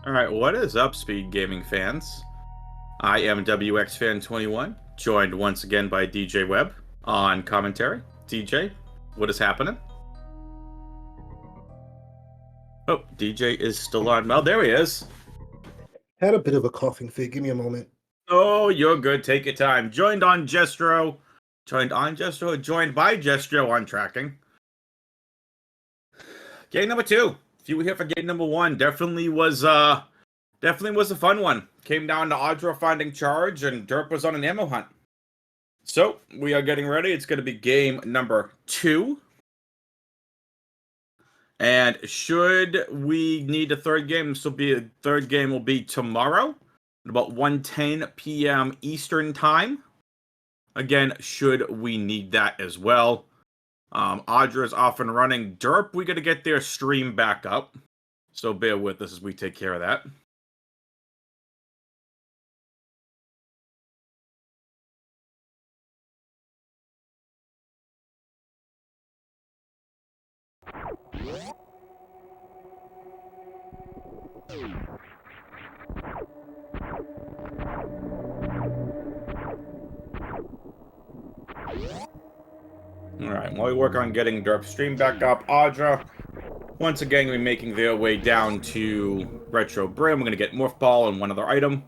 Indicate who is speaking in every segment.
Speaker 1: Alright, what is up, Speed Gaming fans? I am WXFan21, joined once again by DJ Webb on commentary. DJ, what is happening? Oh, DJ is still on. Oh, there he is.
Speaker 2: Had a bit of a coughing fit. Give me a moment.
Speaker 1: Oh, you're good. Take your time. Joined by Jestro on tracking. Game number 2. If you were here for game number 1, definitely was a fun one. Came down to Audra finding charge, and Derp was on an ammo hunt. So, we are getting ready. It's going to be game number 2. And should we need a third game, third game will be tomorrow at about 1:10 p.m. Eastern time. Again, should we need that as well. Audra is off and running. Derp, we got to get their stream back up. So bear with us as we take care of that. Alright, while we work on getting Derp's stream back up, Audra, once again, going to be making their way down to Retro Brim. We're going to get Morph Ball and one other item.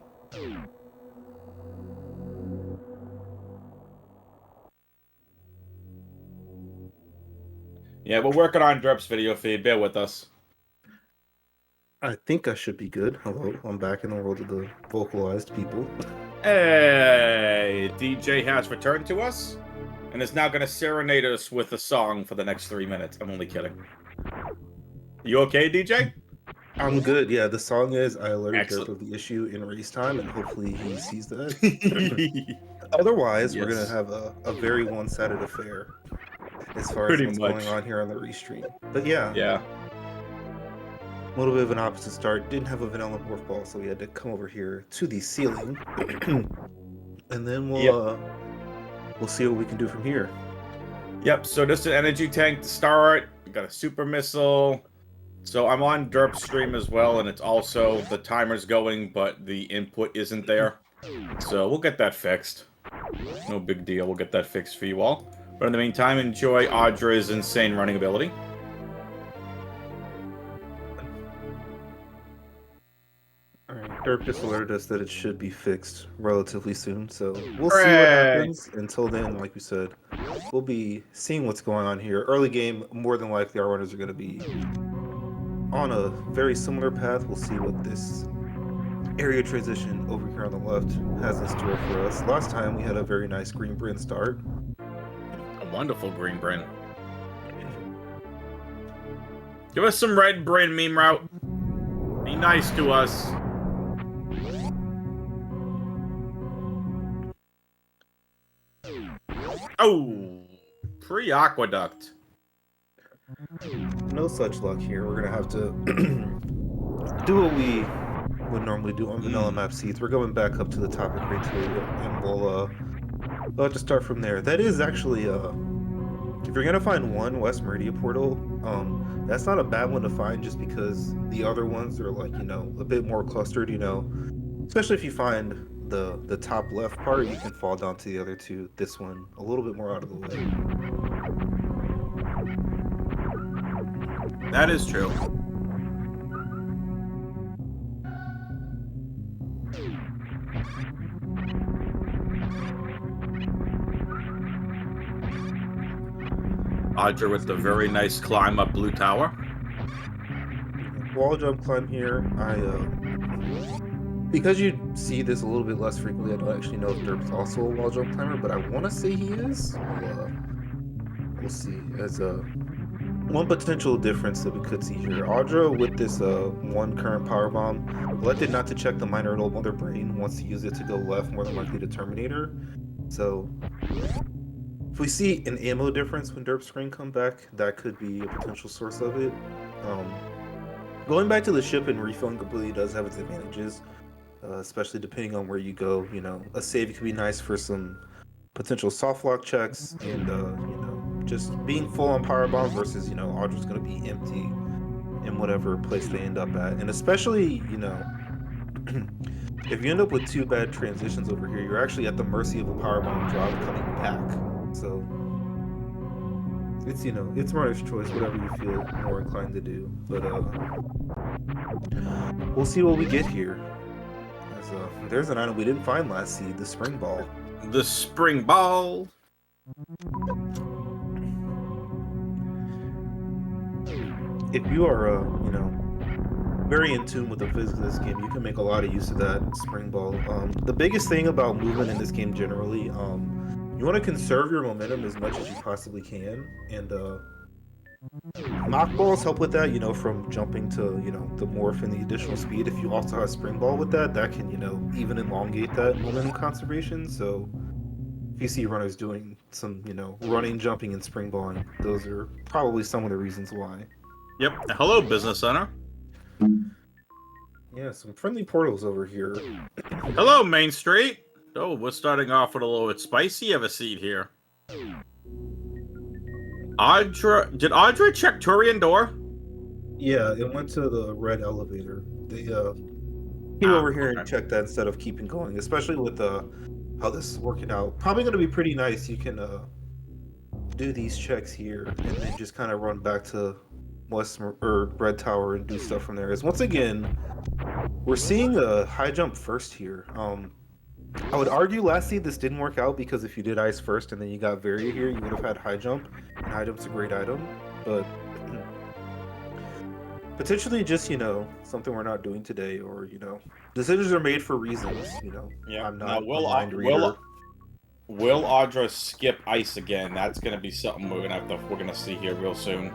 Speaker 1: Yeah, we're working on Derp's video feed. Bear with us.
Speaker 2: I think I should be good. Hello, I'm back in the world of the vocalized people.
Speaker 1: Hey, DJ has returned to us and is now going to serenade us with a song for the next 3 minutes. I'm only kidding. You okay, DJ?
Speaker 2: I'm good. Yeah, the song is I alerted Derp of the issue in race time, and hopefully he sees that. Otherwise, we're going to have a very one-sided affair as far as what's going on here on the restream. But yeah. A little bit of an opposite start. Didn't have a vanilla morph ball, so we had to come over here to the ceiling. And then we'll see what we can do from here.
Speaker 1: Yep, so just an energy tank to start. We got a super missile. So I'm on Derp's stream as well, and it's also the timer's going, but the input isn't there. So we'll get that fixed. No big deal, we'll get that fixed for you all. But in the meantime, enjoy Audra's insane running ability.
Speaker 2: Alright, Derp just alerted us that it should be fixed relatively soon, so we'll see what happens. Until then, like we said, we'll be seeing what's going on here. Early game, more than likely our runners are going to be on a very similar path. We'll see what this area transition over here on the left has in store for us. Last time we had a very nice green Bryn start.
Speaker 1: A wonderful green Bryn. Give us some red Bryn meme route. Be nice to us. Oh, pre-aqueduct.
Speaker 2: No such luck here. We're gonna have to do what we would normally do on vanilla map seeds. We're going back up to the top of criteria, and we'll have to start from there. That is actually if you're gonna find one West Meridia portal, that's not a bad one to find, just because the other ones are like, a bit more clustered, especially if you find the top left part, you can fall down to the other two. This one a little bit more out of the way.
Speaker 1: That is true. Audra with the very nice climb up Blue Tower.
Speaker 2: Wall jump climb here. Because you see this a little bit less frequently, I don't actually know if Derp's also a wall jump climber, but I want to say he is. We'll see. As one potential difference that we could see here, Audra with this one current power bomb elected not to check the minor adult mother brain, wants to use it to go left, more than likely to Terminator. So if we see an ammo difference when Derp's screen come back, that could be a potential source of it. Going back to the ship and refilling completely does have its advantages, especially depending on where you go. A save could be nice for some potential soft lock checks, and just being full on power bomb versus Audra's going to be empty in whatever place they end up at. And especially, if you end up with 2 bad transitions over here, you're actually at the mercy of a powerbomb drop coming back. So it's it's runner's choice, whatever you feel more inclined to do. But we'll see what we get here. As, there's an item we didn't find last seed, the spring ball.
Speaker 1: The spring ball.
Speaker 2: If you are very in tune with the physics of this game, you can make a lot of use of that spring ball. The biggest thing about movement in this game generally, you want to conserve your momentum as much as you possibly can, and knock balls help with that, from jumping to, the morph and the additional speed. If you also have spring ball with that, that can, even elongate that momentum conservation. So if you see runners doing some, running, jumping, and spring balling, those are probably some of the reasons why.
Speaker 1: Yep. Hello, business owner.
Speaker 2: Yeah, some friendly portals over here.
Speaker 1: Hello, Main Street. Oh, we're starting off with a little bit spicy of a seat here. Did Audra check Turian door?
Speaker 2: Yeah, it went to the red elevator. They came over here and checked that instead of keeping going, especially with how this is working out. Probably going to be pretty nice. You can do these checks here and then just kind of run back to West or Red Tower and do stuff from there. As once again, we're seeing a high jump first here. I would argue last seed this didn't work out because if you did ice first and then you got Varia here, you would have had high jump. And high jump's a great item, but potentially just something we're not doing today, or decisions are made for reasons.
Speaker 1: Yeah.
Speaker 2: I'm not
Speaker 1: will Audra skip ice again? That's gonna be something we're gonna see here real soon.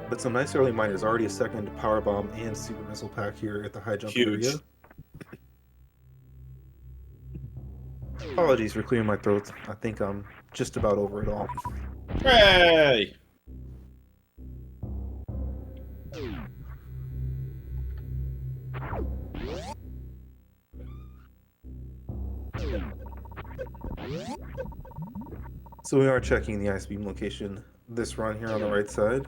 Speaker 2: But some nice early miners. Already a second power bomb and super missile pack here at the high jump area. Apologies for clearing my throat. I think I'm just about over it all.
Speaker 1: Hooray!
Speaker 2: So we are checking the ice beam location this run here on the right side.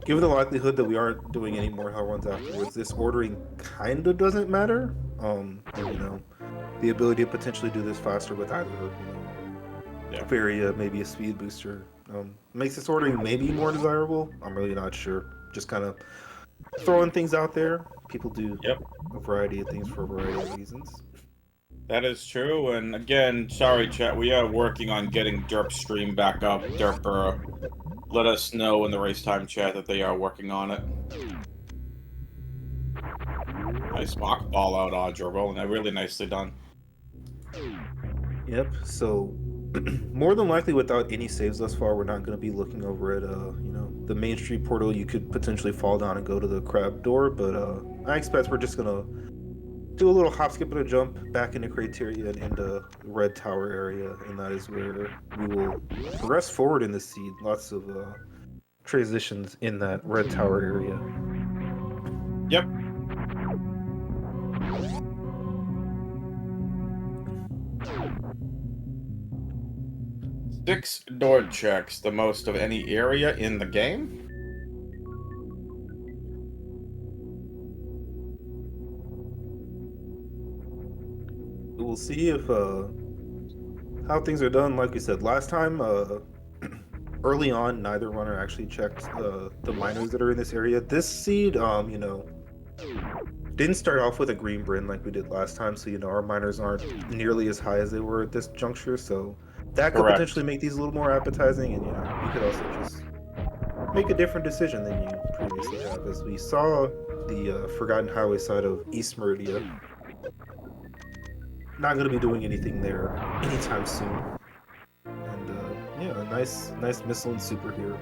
Speaker 2: Given the likelihood that we aren't doing any more hell runs afterwards, this ordering kind of doesn't matter. The ability to potentially do this faster with either, Varia, maybe a speed booster, makes this ordering maybe more desirable. I'm really not sure. Just kind of throwing things out there. People do a variety of things for a variety of reasons.
Speaker 1: That is true, and again, sorry chat, we are working on getting derp stream back up. Derp, let us know in the race time chat that they are working on it. Nice mock ball out, Audra. Well, really nicely done.
Speaker 2: Yep, so more than likely without any saves thus far, we're not going to be looking over at, the Main Street portal. You could potentially fall down and go to the crab door, but I expect we're just going to do a little hop, skip, and a jump back into Criteria and into Red Tower area, and that is where we will progress forward in the seed. Lots of transitions in that Red Tower area.
Speaker 1: Yep. Six door checks, the most of any area in the game.
Speaker 2: We'll see if how things are done. Like we said last time, early on, neither runner actually checked the miners that are in this area. This seed, didn't start off with a green Bryn like we did last time, so our miners aren't nearly as high as they were at this juncture. So that could potentially make these a little more appetizing, and you could also just make a different decision than you previously have. As we saw the Forgotten Highway side of East Meridia. Not going to be doing anything there anytime soon. And yeah, a nice missile and super here.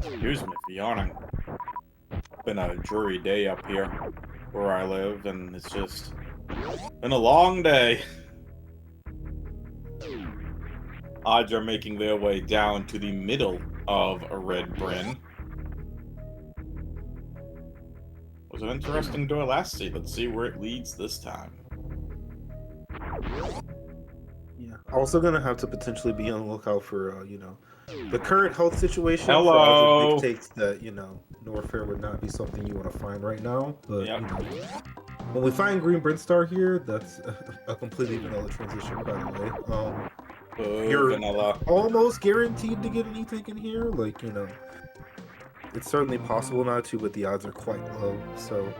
Speaker 1: Excuse me for yawning. Been a dreary day up here where I live, and it's just Been a long day. Odds are making their way down to the middle of a red Bryn. Was an interesting door last seat. Let's see where it leads this time.
Speaker 2: Yeah. Also gonna have to potentially be on the lookout for, the current health situation for
Speaker 1: Hello.
Speaker 2: Audra dictates that, Norfair would not be something you want to find right now. But,
Speaker 1: Yep.
Speaker 2: When we find Green Brinstar here, that's a completely vanilla transition, by the way. You're
Speaker 1: Vanilla.
Speaker 2: almost guaranteed to get anything in here. Like, it's certainly possible not to, but the odds are quite low. So,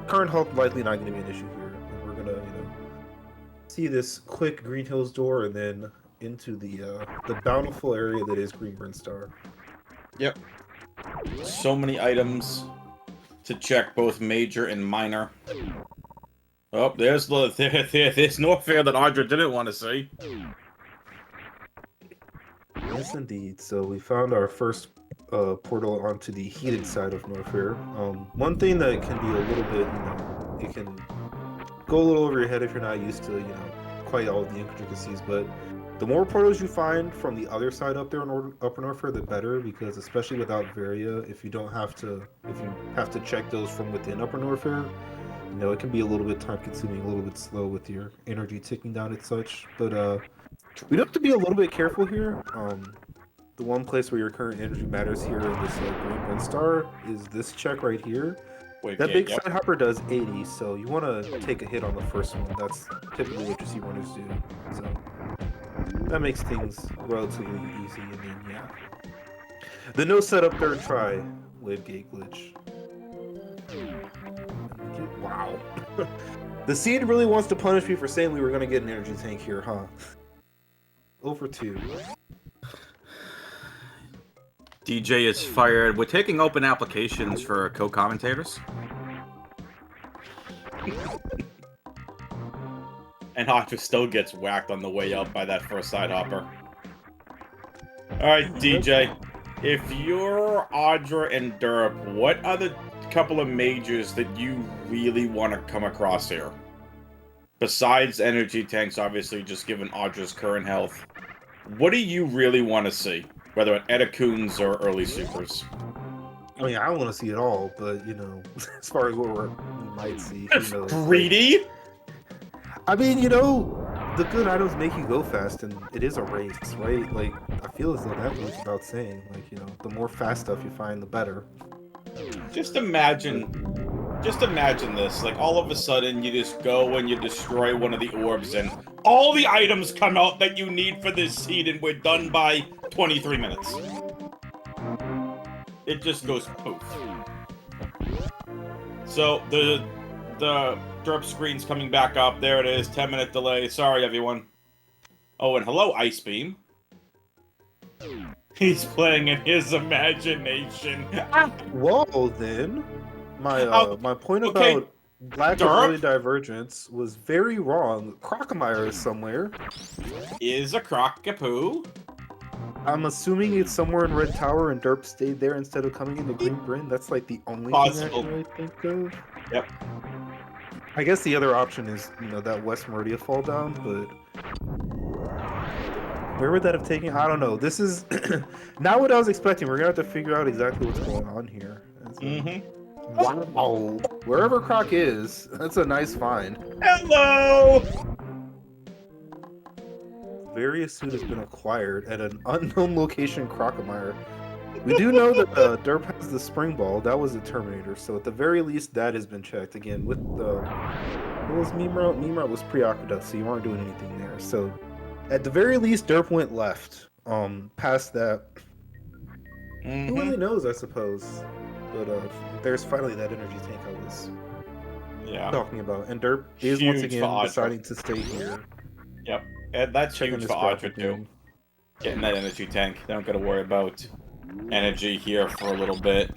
Speaker 2: current health likely not going to be an issue here. And we're going to, see this quick Green Hills door and then into the bountiful area that is Green Brinstar.
Speaker 1: Yep. So many items to check, both major and minor. Oh, there's Norfair that Audra didn't want to see.
Speaker 2: Yes, indeed. So we found our first portal onto the heated side of Norfair. One thing that can be a little bit, it can go a little over your head if you're not used to, quite all of the intricacies, but the more portals you find from the other side up there in Upper Norfair, the better, because especially without Varia, if you have to check those from within Upper Norfair, it can be a little bit time consuming, a little bit slow with your energy ticking down and such. But we'd have to be a little bit careful here. The one place where your current energy matters here in this Green Brinstar is this check right here. That big side hopper does 80, so you want to take a hit on the first one. That's typically what you see runners do. So that makes things relatively easy. And then, yeah. The no setup third try wave gate glitch. Wow. The seed really wants to punish me for saying we were going to get an energy tank here, huh? Over 2.
Speaker 1: DJ is fired. We're taking open applications for co-commentators. And Audra still gets whacked on the way up by that first side hopper. Alright, DJ. If you're Audra and Derp, what are the couple of majors that you really want to come across here? Besides energy tanks, obviously, just given Audra's current health. What do you really want to see? Whether at Edacoons or early supers.
Speaker 2: I mean, I don't want to see it all, but, as far as what we might see.
Speaker 1: That's greedy!
Speaker 2: I mean, the good items make you go fast, and it is a race, right? Like, I feel as though that goes without saying. Like, the more fast stuff you find, the better.
Speaker 1: Just imagine this. Like, all of a sudden, you just go and you destroy one of the orbs, and all the items come out that you need for this seed, and we're done by 23 minutes. It just goes poof. So, the derp screen's coming back up. There it is. 10-minute delay. Sorry, everyone. Oh, and hello, Ice Beam. He's playing in his imagination.
Speaker 2: Well, then, my point about lack of early divergence was very wrong. Crocomire is somewhere.
Speaker 1: Is a Crocapoo.
Speaker 2: I'm assuming it's somewhere in Red Tower and Derp stayed there instead of coming into Green Bryn. That's like the only
Speaker 1: Possible.
Speaker 2: thing I can really think of.
Speaker 1: Yep.
Speaker 2: I guess the other option is, that West Meridia fall down, but where would that have taken? I don't know. This is not what I was expecting. We're gonna have to figure out exactly what's going on here. Wow. Wherever Croc is, that's a nice find.
Speaker 1: Hello!
Speaker 2: Various suit has been acquired at an unknown location, Crocomire. We do know that Derp has the spring ball. That was the Terminator. So at the very least, that has been checked. Again, with the... What was Mimra? Mimra was pre-Aqueduct, so you weren't doing anything there. So at the very least, Derp went left. Past that... Who really knows, I suppose. But there's finally that energy tank I was talking about. And Derp is once again deciding to stay here.
Speaker 1: Yep. And that's huge for Audra, too. Getting that energy tank. They don't got to worry about energy here for a little bit.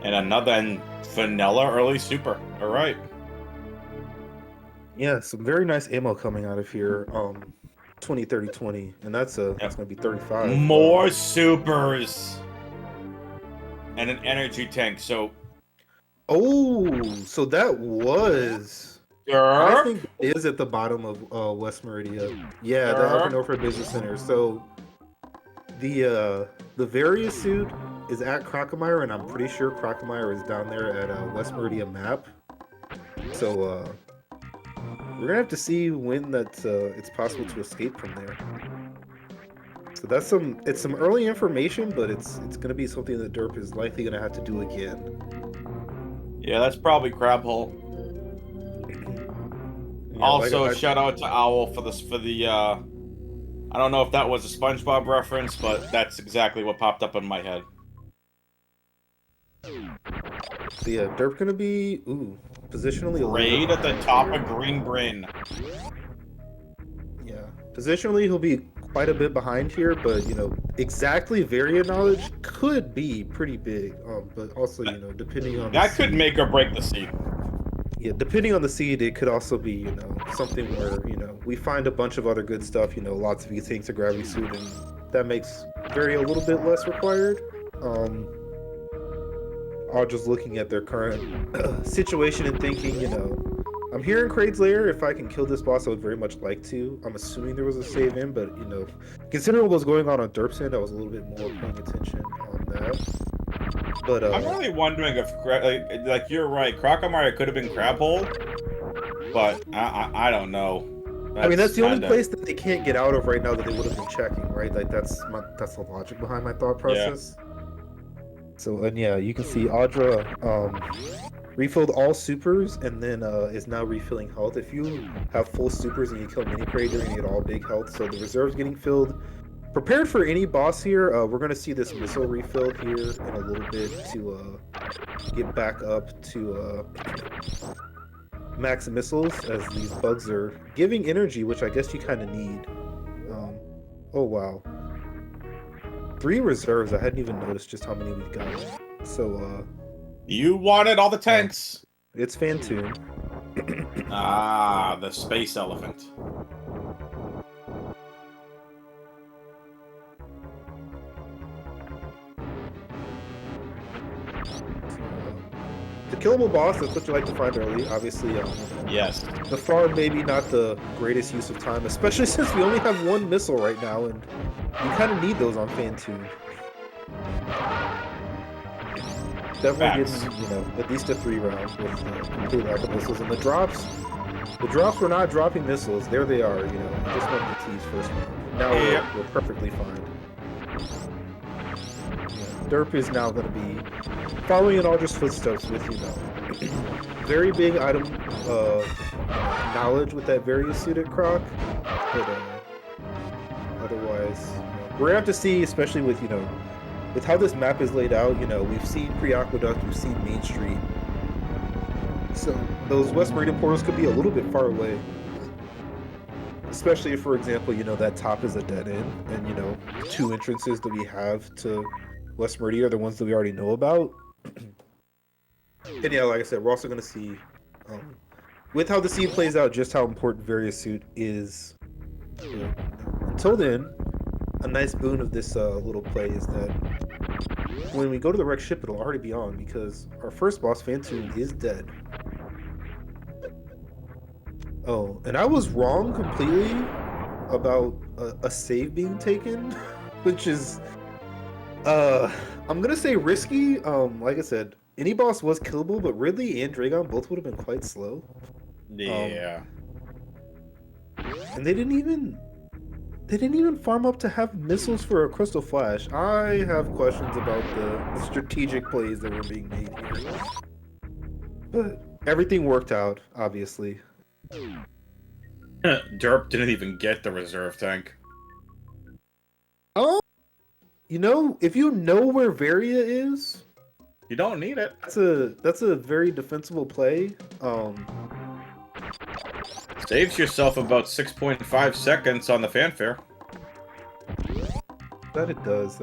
Speaker 1: And another vanilla early super. All right.
Speaker 2: Yeah, some very nice ammo coming out of here. 20, 30, 20. And that's going to be 35.
Speaker 1: More supers. And an energy tank, so...
Speaker 2: Oh, so that was I
Speaker 1: Derp.
Speaker 2: think it is at the bottom of West Meridia. Yeah, the
Speaker 1: Derp.
Speaker 2: Upper Norfolk Business Center. So the various suit is at Crocomire, and I'm pretty sure Crocomire is down there at West Meridia map. So we're gonna have to see when that it's possible to escape from there. So that's some early information, but it's gonna be something that Derp is likely gonna have to do again.
Speaker 1: Yeah, that's probably Crab Hole.
Speaker 2: Yeah,
Speaker 1: Also,
Speaker 2: like
Speaker 1: shout out to Owl for the I don't know if that was a SpongeBob reference, but that's exactly what popped up in my head.
Speaker 2: so yeah, Derp gonna be positionally a little bit
Speaker 1: Raid at the
Speaker 2: behind
Speaker 1: top
Speaker 2: here.
Speaker 1: of Green Bryn.
Speaker 2: Yeah, positionally he'll be quite a bit behind here, but exactly variant knowledge could be pretty big. But also depending on the
Speaker 1: That could
Speaker 2: seed,
Speaker 1: make or break the seed.
Speaker 2: yeah, depending on the seed, it could also be something where we find a bunch of other good stuff. Lots of things to gravity suit, and that makes Vari a little bit less required. All just looking at their current situation and thinking, I'm here in Kraid's Lair. If I can kill this boss, I would very much like to. I'm assuming there was a save in, but considering what was going on Derp's end, I was a little bit more paying attention on that. But
Speaker 1: I'm really wondering if, like you're right, Crocomire could have been Crab Hole, but I don't know.
Speaker 2: I mean, that's the only place that they can't get out of right now that they would have been checking, right? Like that's the logic behind my thought process. Yeah. So, and yeah, you can see Audra refilled all supers and then is now refilling health. If you have full supers and you kill mini Kraid, you're gonna get all big health. So the reserve's getting filled. Prepared for any boss here. We're gonna see this missile refilled here in a little bit to get back up to max missiles, as these bugs are giving energy, which I guess you kind of need. Oh wow. 3 reserves. I hadn't even noticed just how many we've got. So,
Speaker 1: you wanted all the tanks.
Speaker 2: It's Fantoon.
Speaker 1: Ah, the space elephant.
Speaker 2: The killable boss, that's what you like to find early, obviously.
Speaker 1: Yes.
Speaker 2: The farm maybe not the greatest use of time, especially since we only have 1 missile right now, and you kind of need those on Fantoon. Definitely getting, at least a 3 rounds with complete lack of missiles. And the drops were not dropping missiles. There they are, just wanted to tease first round. Now we're perfectly fine. Derp is now going to be following in Audra's footsteps with, very big item knowledge with that various suited Croc. But otherwise, we're going to have to see, especially with, with how this map is laid out, we've seen Pre-Aqueduct, we've seen Main Street. So those West Meridian portals could be a little bit far away. Especially if, for example, that top is a dead end, and, 2 entrances that we have to West Meridian are the ones that we already know about. And yeah, like I said, we're also going to see, with how the seed plays out, just how important Various Suit is. Until then, a nice boon of this little play is that when we go to the wrecked ship, it'll already be on, because our first boss, Fantoon, is dead. Oh, and I was wrong completely about a save being taken, which is, I'm gonna say risky. Like I said, any boss was killable, but Ridley and Dragon both would have been quite slow.
Speaker 1: Yeah.
Speaker 2: And they didn't even farm up to have missiles for a Crystal Flash. I have questions about the strategic plays that were being made here. But everything worked out, obviously.
Speaker 1: Derp didn't even get the reserve tank.
Speaker 2: Oh, if you know where Varia is,
Speaker 1: you don't need it.
Speaker 2: That's a very defensible play.
Speaker 1: Saves yourself about 6.5 seconds on the fanfare.
Speaker 2: That it does.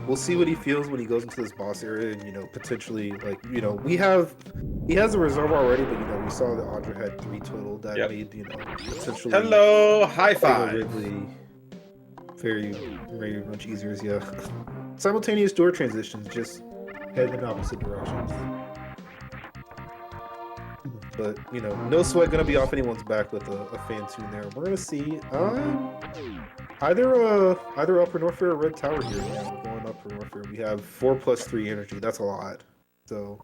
Speaker 2: We'll see what he feels when he goes into this boss area, and potentially, like, he has a reserve already, but we saw that Audra had 3 total. That made potentially.
Speaker 1: Hello, high five.
Speaker 2: Ridley very, very much easier. Yeah, simultaneous door transitions, just head in opposite directions. But, you know, no sweat gonna be off anyone's back with a fan tune there. We're gonna see either Upper North Fair or Red Tower here. Yeah, we're going Upper North Fair. We have 4+3 energy. That's a lot. So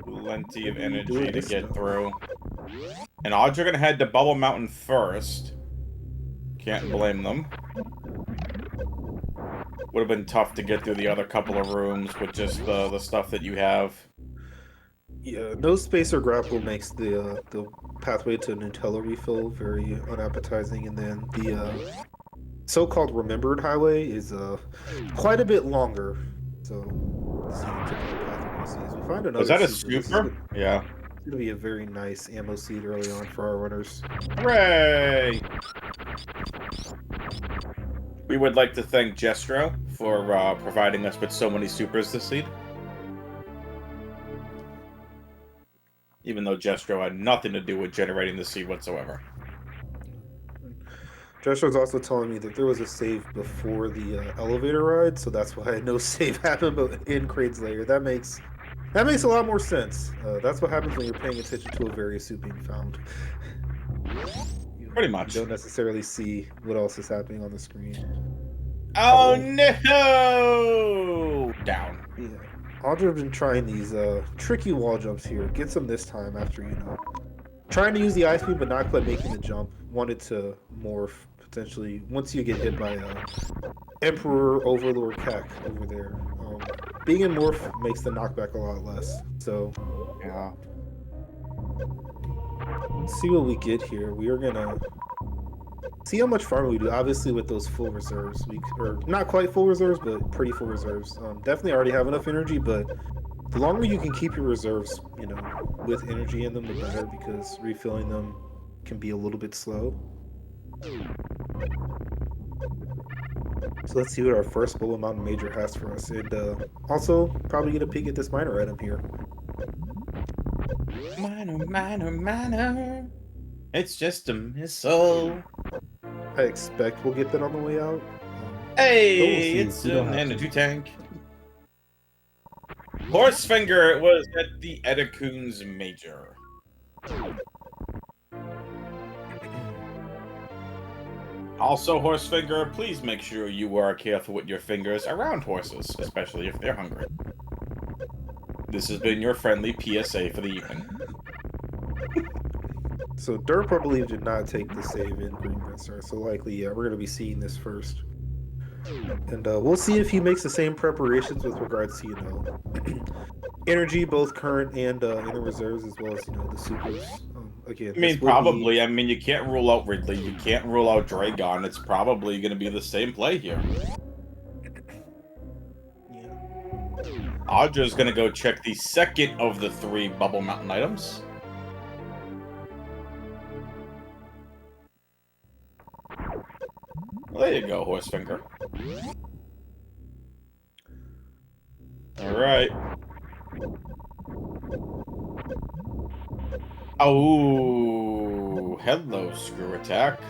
Speaker 1: Plenty of
Speaker 2: we
Speaker 1: energy
Speaker 2: doing
Speaker 1: to
Speaker 2: this
Speaker 1: get
Speaker 2: stuff.
Speaker 1: through. And odds are gonna head to Bubble Mountain first. Can't blame them. Would have been tough to get through the other couple of rooms with just the stuff that you have.
Speaker 2: Yeah, no space or grapple makes the pathway to Nutella refill very unappetizing, and then the so-called remembered highway is quite a bit longer. So let's see the typical path we're gonna see as we find another
Speaker 1: Was that a
Speaker 2: super. This is
Speaker 1: super? Yeah.
Speaker 2: gonna be a very nice ammo seed early on for our runners.
Speaker 1: Hooray! We would like to thank Jestro for providing us with so many supers this seed. Even though Jestro had nothing to do with generating the seed whatsoever.
Speaker 2: Joshua's also telling me that there was a save before the elevator ride, so that's why no save happened but in Kraid's lair. That makes a lot more sense. That's what happens when you're paying attention to a various soup being found.
Speaker 1: Pretty much.
Speaker 2: You don't necessarily see what else is happening on the screen.
Speaker 1: Oh no! Down.
Speaker 2: Yeah. Audra's been trying these tricky wall jumps here. Gets them this time after, you know, trying to use the ice beam but not quite making the jump. Wanted to morph, potentially, once you get hit by Emperor Overlord Kek over there. Being in morph makes the knockback a lot less. So,
Speaker 1: Yeah.
Speaker 2: let's see what we get here. We are gonna see how much farming we do. Obviously, with those full reserves, or not quite full reserves, but pretty full reserves. Definitely already have enough energy, but the longer you can keep your reserves, you know, with energy in them, the better, because refilling them can be a little bit slow. So let's see what our first Bubble Mountain Major has for us, and also probably get a peek at this minor item here.
Speaker 1: Minor. It's just a missile.
Speaker 2: I expect we'll get that on the way out.
Speaker 1: Hey,
Speaker 2: we'll
Speaker 1: it's
Speaker 2: we don't
Speaker 1: an
Speaker 2: have
Speaker 1: energy
Speaker 2: to.
Speaker 1: tank. Horsefinger was at the Edacoon's Major. Also, Horsefinger, please make sure you are careful with your fingers around horses, especially if they're hungry. This has been your friendly PSA for the evening.
Speaker 2: So derp, I believe, did not take the save in Green Princer, so likely, yeah, we're going to be seeing this first. And we'll see if he makes the same preparations with regards to, you know, energy, both current and inner reserves, as well as, you know, the supers. Again,
Speaker 1: I mean, probably. I mean, you can't rule out Ridley. You can't rule out Dragon. It's probably going to be the same play here.
Speaker 2: Yeah.
Speaker 1: Audra's going to go check the second of the 3 Bubble Mountain items. Well, there you go, Horsefinger. Alright. Oh, hello, Screw Attack.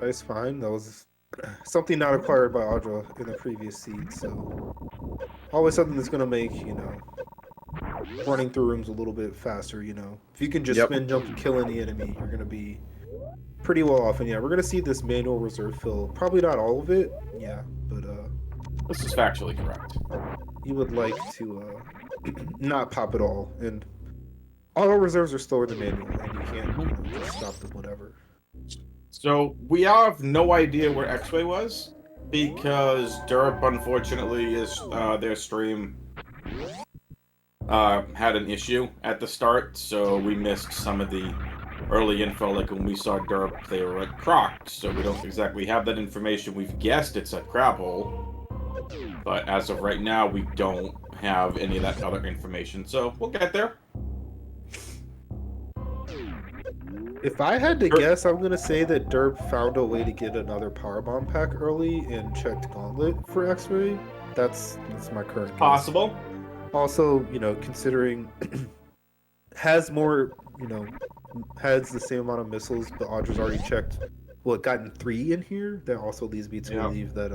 Speaker 2: That's fine. That was something not acquired by Audra in the previous seed, so always something that's going to make, you know, running through rooms a little bit faster, you know. If you can just spin jump and kill any enemy, you're going to be pretty well off. And yeah, we're going to see this manual reserve fill. Probably not all of it, yeah, but
Speaker 1: this is factually correct.
Speaker 2: You would like to not pop it all, and auto reserves are slower than manual, and you can't, you know, just stop them whenever.
Speaker 1: So we have no idea where X-Way was, because derp, unfortunately, is their stream had an issue at the start, so we missed some of the early info. Like when we saw derp, they were at Croc, so we don't exactly have that information. We've guessed it's at Crabhole, but as of right now, we don't have any of that other information, so we'll get there.
Speaker 2: If I had to guess, I'm going to say that derp found a way to get another power bomb pack early and checked Gauntlet for X-Ray. That's my current guess.
Speaker 1: Possible.
Speaker 2: Also, you know, considering has more, you know, has the same amount of missiles, but Audra's already checked, gotten 3 in here. That also leads me to believe that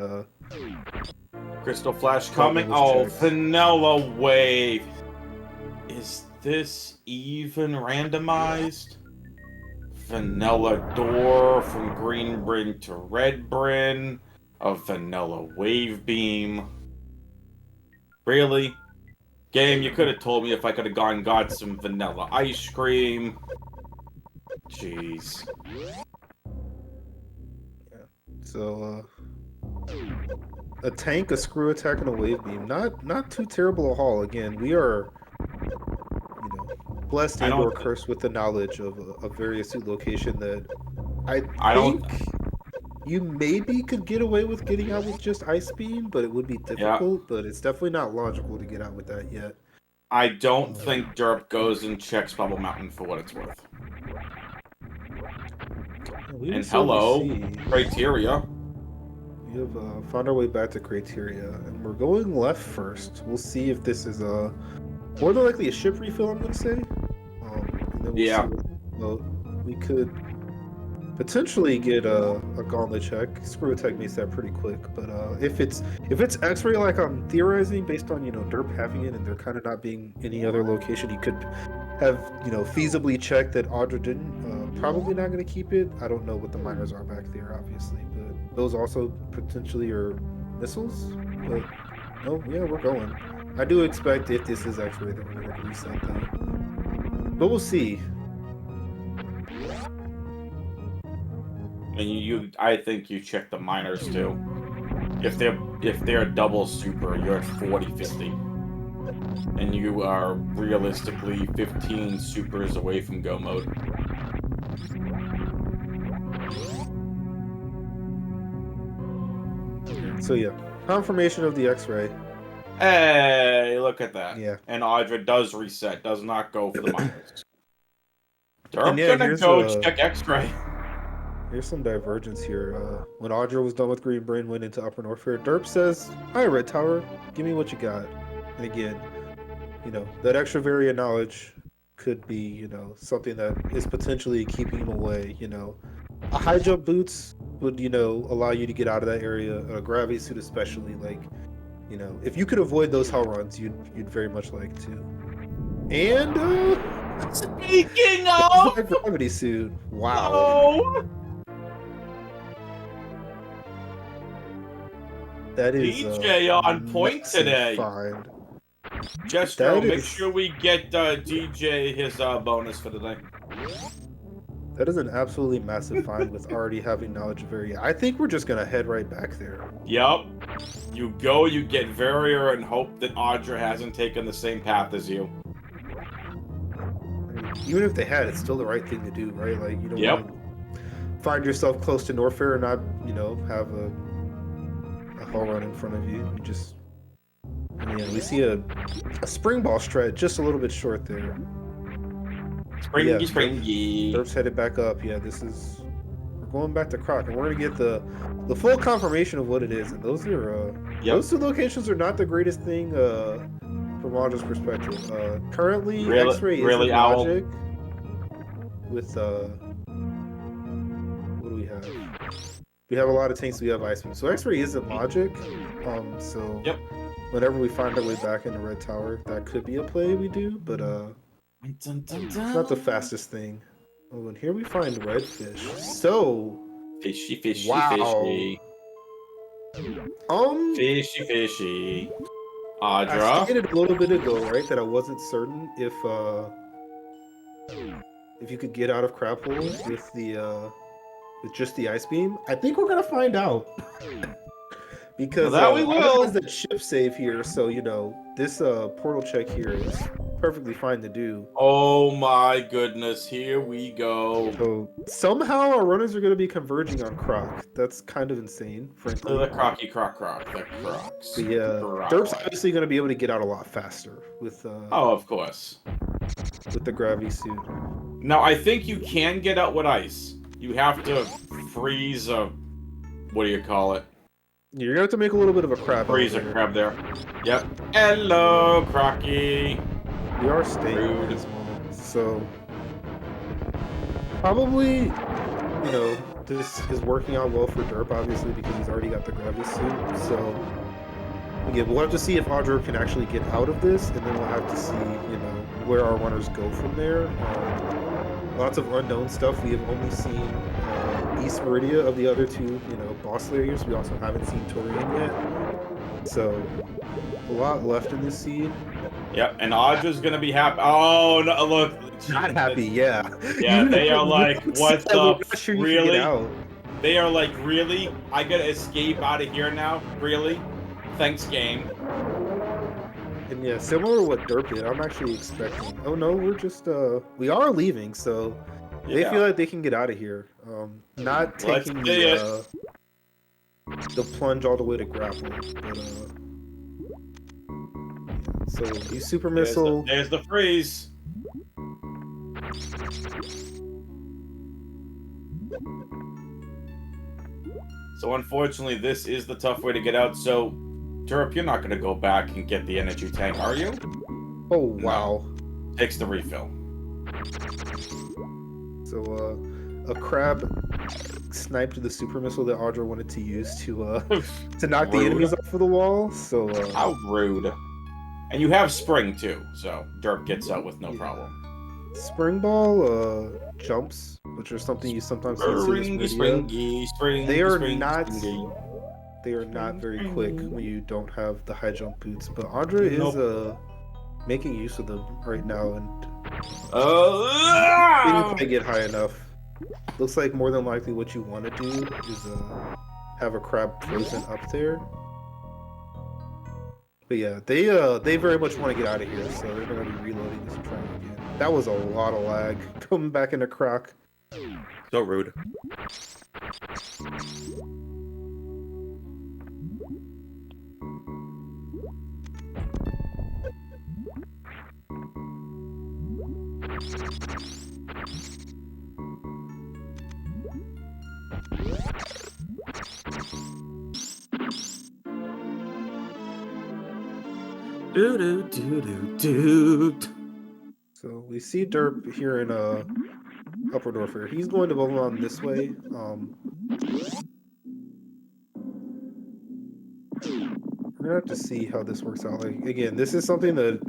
Speaker 1: Crystal Flash
Speaker 2: Well,
Speaker 1: coming.
Speaker 2: that was
Speaker 1: Oh,
Speaker 2: checked.
Speaker 1: Vanilla Wave. Is this even randomized? Vanilla Door from Green Bryn to Red Bryn. A Vanilla Wave Beam. Really? Game, you could have told me if I could have got some vanilla ice cream. Jeez.
Speaker 2: So, a tank, a screw attack, and a wave beam. Not too terrible a haul. Again, we are, blessed
Speaker 1: I
Speaker 2: and or
Speaker 1: don't.
Speaker 2: cursed with the knowledge of a very astute location that I
Speaker 1: I don't.
Speaker 2: think you maybe could get away with getting out with just ice beam, but it would be
Speaker 1: Yeah.
Speaker 2: difficult. But it's definitely not logical to get out with that yet.
Speaker 1: I don't think Derp goes and checks Bubble Mountain for what it's worth. And hello, Criteria.
Speaker 2: We have found our way back to Criteria, and we're going left first. We'll see if this is more than likely a ship refill, I'm going to say. And then we'll see what we could potentially get a gauntlet check. Screw attack makes that pretty quick, but if it's X-ray like I'm theorizing based on derp having it and there kind of not being any other location you could have feasibly checked that Audra didn't, probably not going to keep it. I don't know what the miners are back there, obviously, but those also potentially are missiles. But no, yeah, we're going. I do expect if this is X-ray that we're going to reset though, but we'll see.
Speaker 1: And I think you check the miners too. If they're double super, you're at 40-50. And you are realistically 15 supers away from go mode.
Speaker 2: So yeah, confirmation of the X-ray.
Speaker 1: Hey, look at that.
Speaker 2: Yeah.
Speaker 1: And Audra does reset, does not go for the miners.
Speaker 2: And
Speaker 1: Derp
Speaker 2: yeah,
Speaker 1: gonna go check X-ray.
Speaker 2: Here's some divergence here. When Audra was done with Green Brain, went into Upper Norfair, Derp says, "Hi, Red Tower, give me what you got." And again, that extra variant knowledge could be, something that is potentially keeping him away. A high jump boots would, allow you to get out of that area. A gravity suit, especially, if you could avoid those hell runs, you'd very much like to. And
Speaker 1: speaking of
Speaker 2: that gravity suit, wow.
Speaker 1: Oh.
Speaker 2: That is
Speaker 1: DJ on point today.
Speaker 2: Find.
Speaker 1: Jestro, make sure we get DJ his bonus for the day.
Speaker 2: That is an absolutely massive find with already having knowledge of area. I think we're just gonna head right back there.
Speaker 1: Yep. You go, you get Verrier, and hope that Audra hasn't taken the same path as you.
Speaker 2: Even if they had, it's still the right thing to do, right? Like, you don't
Speaker 1: Yep.
Speaker 2: want to find yourself close to Norfair and not, have a hole run in front of you. You just, we see a spring ball strut just a little bit short there.
Speaker 1: Springy.
Speaker 2: Derp's headed back up. Yeah, we're going back to Croc, and we're gonna get the full confirmation of what it is. And those are those two locations are not the greatest thing from Audra's perspective. Currently, X-ray is in Logic with what do we have? We have a lot of tanks. We have Iceman. So X-ray isn't Logic. So whenever we find our way back into Red Tower, that could be a play we do, but it's not the fastest thing. Oh, and here we find redfish. So
Speaker 1: fishy, fishy,
Speaker 2: wow.
Speaker 1: fishy. Fishy, fishy. Audra.
Speaker 2: I stated a little bit ago, right, that I wasn't certain if you could get out of Crap Hole with just the ice beam. I think we're gonna find out. Because
Speaker 1: we will.
Speaker 2: Has the ship save here, so this portal check here is perfectly fine to do.
Speaker 1: Oh my goodness, here we go.
Speaker 2: So somehow our runners are going to be converging on Croc. That's kind of insane, frankly.
Speaker 1: The Crocky Croc, the Crocs.
Speaker 2: But yeah, Derp's obviously going to be able to get out a lot faster with.
Speaker 1: Oh, of course.
Speaker 2: With the gravity suit.
Speaker 1: Now I think you can get out with ice. You have to freeze a. What do you call it?
Speaker 2: You're gonna have to make a little bit of a crab.
Speaker 1: Freeze a crab there. Yep. Hello, Crocky.
Speaker 2: We are staying at this moment, so probably, this is working out well for Derp, obviously, because he's already got the gravity suit. So Again, we'll have to see if Audra can actually get out of this, and then we'll have to see, you know, where our runners go from there. Lots of unknown stuff. We have only seen East Meridia of the other two, you know, boss layers. We also haven't seen Torian yet. So, a lot left in this seed.
Speaker 1: Yep, and Audra's gonna be happy. Oh, no, look.
Speaker 2: Not happy, yeah.
Speaker 1: Yeah, they are like, what the
Speaker 2: not sure you can
Speaker 1: really?
Speaker 2: get out.
Speaker 1: They are like, really? I gotta escape out of here now? Really? Thanks, game.
Speaker 2: And yeah, similar to what Derp did, I'm actually expecting. Oh no, we're just we are leaving, so they feel like they can get out of here. Not taking the plunge all the way to grapple, but so you super missile.
Speaker 1: There's the freeze. So unfortunately, this is the tough way to get out. So, Derp, you're not going to go back and get the energy tank, are you?
Speaker 2: Oh, wow.
Speaker 1: No. Takes the refill.
Speaker 2: So, a crab sniped the super missile that Audra wanted to use to knock the enemies off of the wall. So,
Speaker 1: how rude. And you have spring, too, so Derp gets out with no problem.
Speaker 2: Spring ball jumps, which are something you sometimes see in this video. They are not very quick when you don't have the high jump boots, but Audra is making use of them right now, and didn't quite get high enough. Looks like more than likely what you want to do is have a crab frozen up there. But yeah, they very much want to get out of here, so they're going to be reloading this and trying again. That was a lot of lag coming back into Croc.
Speaker 1: So rude. Do do do do do.
Speaker 2: So we see Derp here in Upper Norfair. He's going to bubble on this way. We're gonna have to see how this works out. Like again, this is something that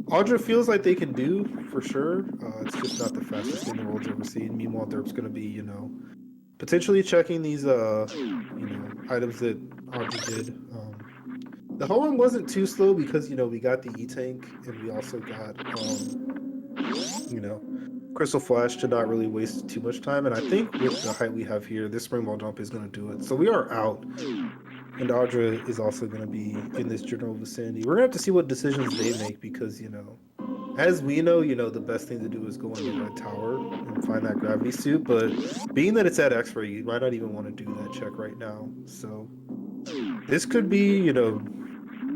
Speaker 2: Audra feels like they can do for sure. It's just not the fastest thing the world's ever seen. Meanwhile, Derp's gonna be, you know, potentially checking these, you know, items that Audra did. The whole one wasn't too slow because, you know, we got the E-Tank and we also got, you know, Crystal Flash to not really waste too much time. And I think with the height we have here, this spring ball jump is going to do it. So we are out. And Audra is also going to be in this general vicinity. We're going to have to see what decisions they make because, you know, as we know, you know, the best thing to do is go in the red tower and find that gravity suit. But being that it's at X-ray, you might not even want to do that check right now. So this could be, you know,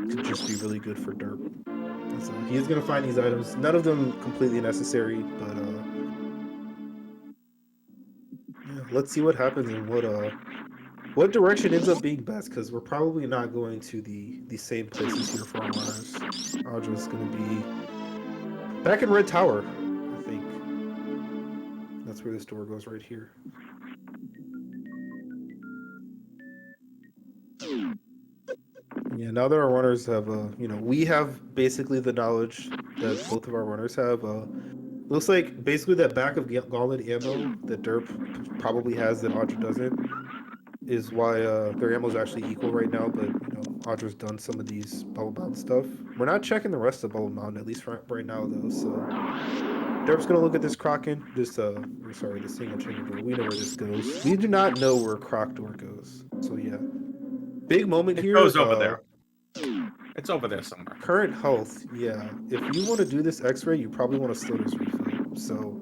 Speaker 2: could just be really good for Derp. So he's going to find these items. None of them completely necessary, but yeah, let's see what happens and what direction ends up being best, because we're probably not going to the same places here for our runners. Audra's going to be back in Red Tower, I think. That's where this door goes right here. Yeah, now that our runners have, you know, we have basically the knowledge that both of our runners have. Looks like basically that back of gauntlet ammo that Derp probably has that Audra doesn't is why their ammo is actually equal right now. But, you know, Audra's done some of these Bubble Bound stuff. We're not checking the rest of Bubble Bound, at least right now, though. So Derp's going to look at this Kraken, this single chamber door. We know where this goes. We do not know where Croc door goes. So, yeah. Big moment here.
Speaker 1: It goes over there. It's over there somewhere.
Speaker 2: Current health, yeah. If you want to do this X-ray, you probably want to slow this refill. So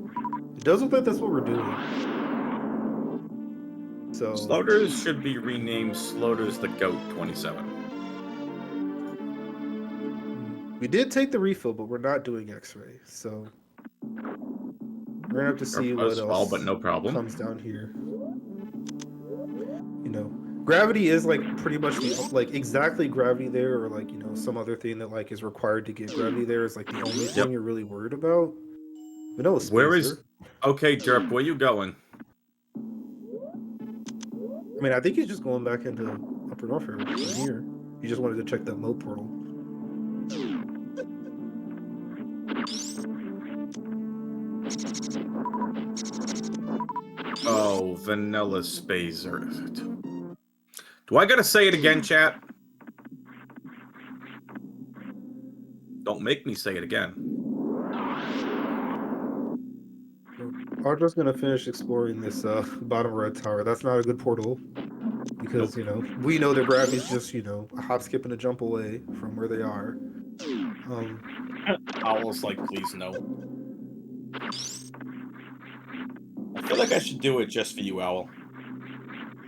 Speaker 2: it does look like that's what we're doing. So
Speaker 1: Sloters should be renamed Sloters the Goat 27.
Speaker 2: We did take the refill, but we're not doing X-ray. So we're gonna have to see what else
Speaker 1: but no problem.
Speaker 2: Comes down here. You know, gravity is like pretty much like exactly gravity there, or like, you know, some other thing that like is required to get gravity there is like the only thing you're really worried about. Vanilla Spacer.
Speaker 1: Where is? Okay, Derp, where you going?
Speaker 2: I mean, I think he's just going back into Upper Norfair from here. You just wanted to check that mode portal.
Speaker 1: Oh, Vanilla Spacer. Do I gotta say it again, chat? Don't make me say it again.
Speaker 2: Audra's gonna finish exploring this bottom red tower. That's not a good portal because we know that gravity's just a hop, skip, and a jump away from where they are.
Speaker 1: Owl's like, please no. I feel like I should do it just for you, Owl.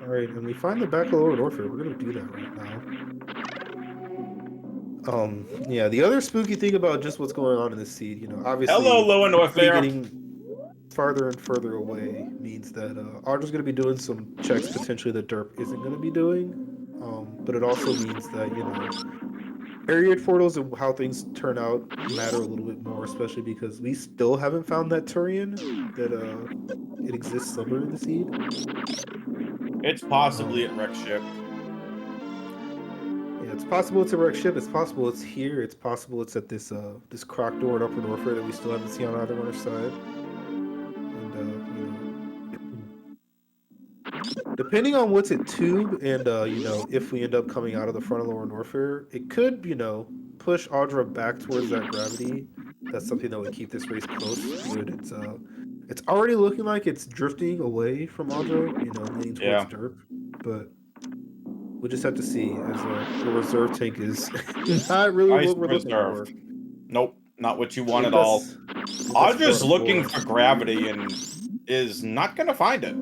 Speaker 2: All right, and we find the back of Lower Norfair. We're gonna do that right now. Yeah, the other spooky thing about just what's going on in this seed, obviously,
Speaker 1: Hello, Lower Norfair.
Speaker 2: getting farther and further away means that Audra's going to be doing some checks potentially that derp isn't going to be doing. But it also means that area portals and how things turn out matter a little bit more, especially because we still haven't found that Turian that it exists somewhere in the seed.
Speaker 1: It's possibly at Wreck Ship.
Speaker 2: Yeah, it's possible it's a wreck ship. It's possible it's here. It's possible it's at this this croc door at Upper Norfair that we still haven't seen on either runner's side. Depending on what's at Tube and if we end up coming out of the front of Lower Norfair, it could push Audra back towards that gravity. That's something that would keep this race close. It's already looking like it's drifting away from Audra, leaning towards derp, but we'll just have to see as the reserve tank is not really what we're looking for.
Speaker 1: Nope, not what you want at all. Audra's looking for gravity and is not going to find it.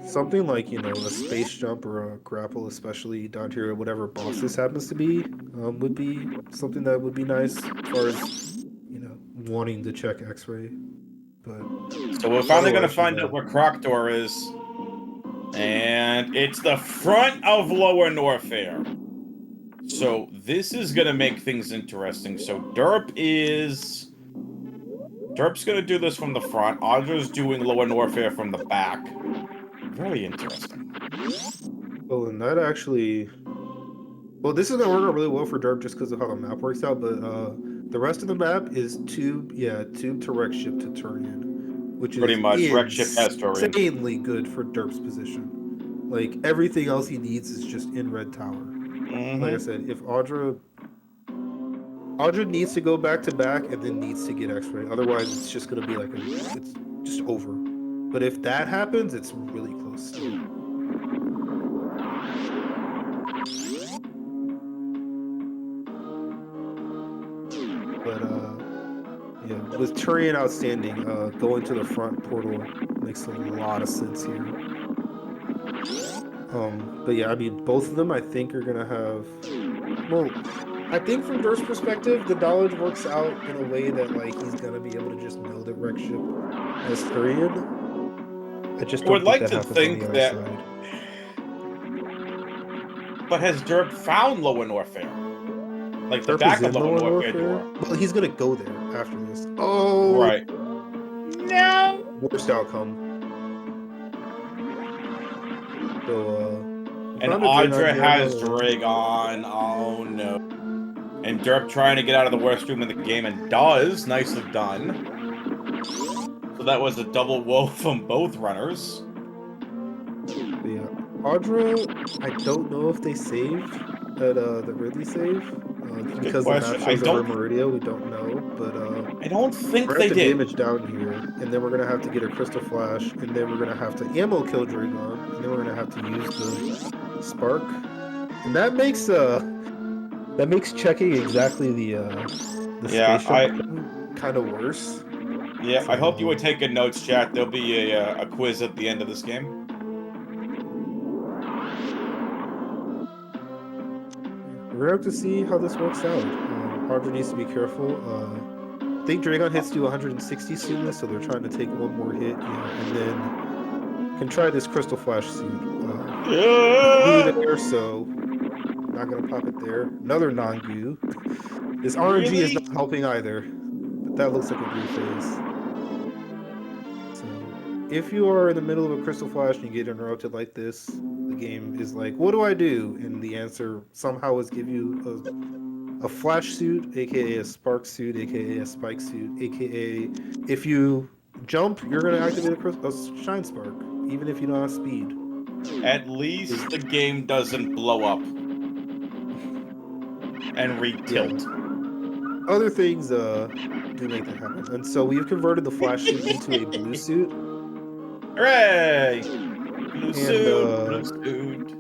Speaker 2: Something like, a space jump or a grapple, especially down here, or whatever boss this happens to be, would be something that would be nice as far as, wanting to check X-ray. But
Speaker 1: so we're finally going to find out where Croc Door is. And it's the front of Lower Norfair. So this is going to make things interesting. So Derp's going to do this from the front. Audra's doing Lower Norfair from the back. Very interesting.
Speaker 2: Well, and that actually... Well, this is going to work out really well for Derp just because of how the map works out, but the rest of the map is Tube to Wreck Ship to Turian, which
Speaker 1: pretty
Speaker 2: is
Speaker 1: much Wreck Ship has Turian.
Speaker 2: Insanely good for Derp's position. Like, everything else he needs is just in Red Tower.
Speaker 1: Mm-hmm.
Speaker 2: Like I said, if Audra needs to go back to back and then needs to get X-ray. Otherwise, it's just going to be like it's just over. But if that happens, it's really close. But yeah, with Turian outstanding, going to the front portal makes a lot of sense here. But yeah, I mean, both of them I think are gonna have. Well, I think from Durst's perspective, the knowledge works out in a way that like he's gonna be able to just know that Wreck Ship has Turian. I just don't think that happens on the other side.
Speaker 1: But has Derp found Lower Norfair? Like the
Speaker 2: Derp
Speaker 1: back
Speaker 2: is
Speaker 1: of
Speaker 2: in
Speaker 1: Lower
Speaker 2: Lower
Speaker 1: Norfair door.
Speaker 2: Well, he's gonna go there after this. Oh,
Speaker 1: right. No.
Speaker 2: Worst outcome. So,
Speaker 1: and Audra has Dragon. Oh no. And Derp trying to get out of the worst room in the game and does. Nicely done. So that was a double woe from both runners.
Speaker 2: Yeah. Audra, I don't know if they saved at the Ridley save. Because the map shows over Meridia, we don't know. But
Speaker 1: I don't think
Speaker 2: we're
Speaker 1: they
Speaker 2: gonna have to
Speaker 1: did.
Speaker 2: damage down here, and then we're gonna have to get a Crystal Flash, and then we're gonna have to ammo kill Dragon, and then we're gonna have to use the Spark. And that makes checking exactly the space jump kind of worse.
Speaker 1: Yeah, so, I hope you were taking notes, chat. There'll be a quiz at the end of this game.
Speaker 2: We're gonna have to see how this works out. Audra needs to be careful. I think Dragon hits do 160 soon, so they're trying to take one more hit, and then can try this Crystal Flash soon. There, so not gonna pop it there. Another non-goo. This RNG is not helping either, but that looks like a blue phase. So if you are in the middle of a Crystal Flash and you get interrupted like this the game is like, what do I do? And the answer somehow is give you a flash suit, aka a spark suit, aka a spike suit, aka if you jump, you're gonna activate a shine spark, even if you don't have speed.
Speaker 1: At least the game doesn't blow up and re-tilt.
Speaker 2: Other things do make that happen. And so we've converted the flash suit into a blue suit.
Speaker 1: Hooray! Blue
Speaker 2: And
Speaker 1: suit, blue suit.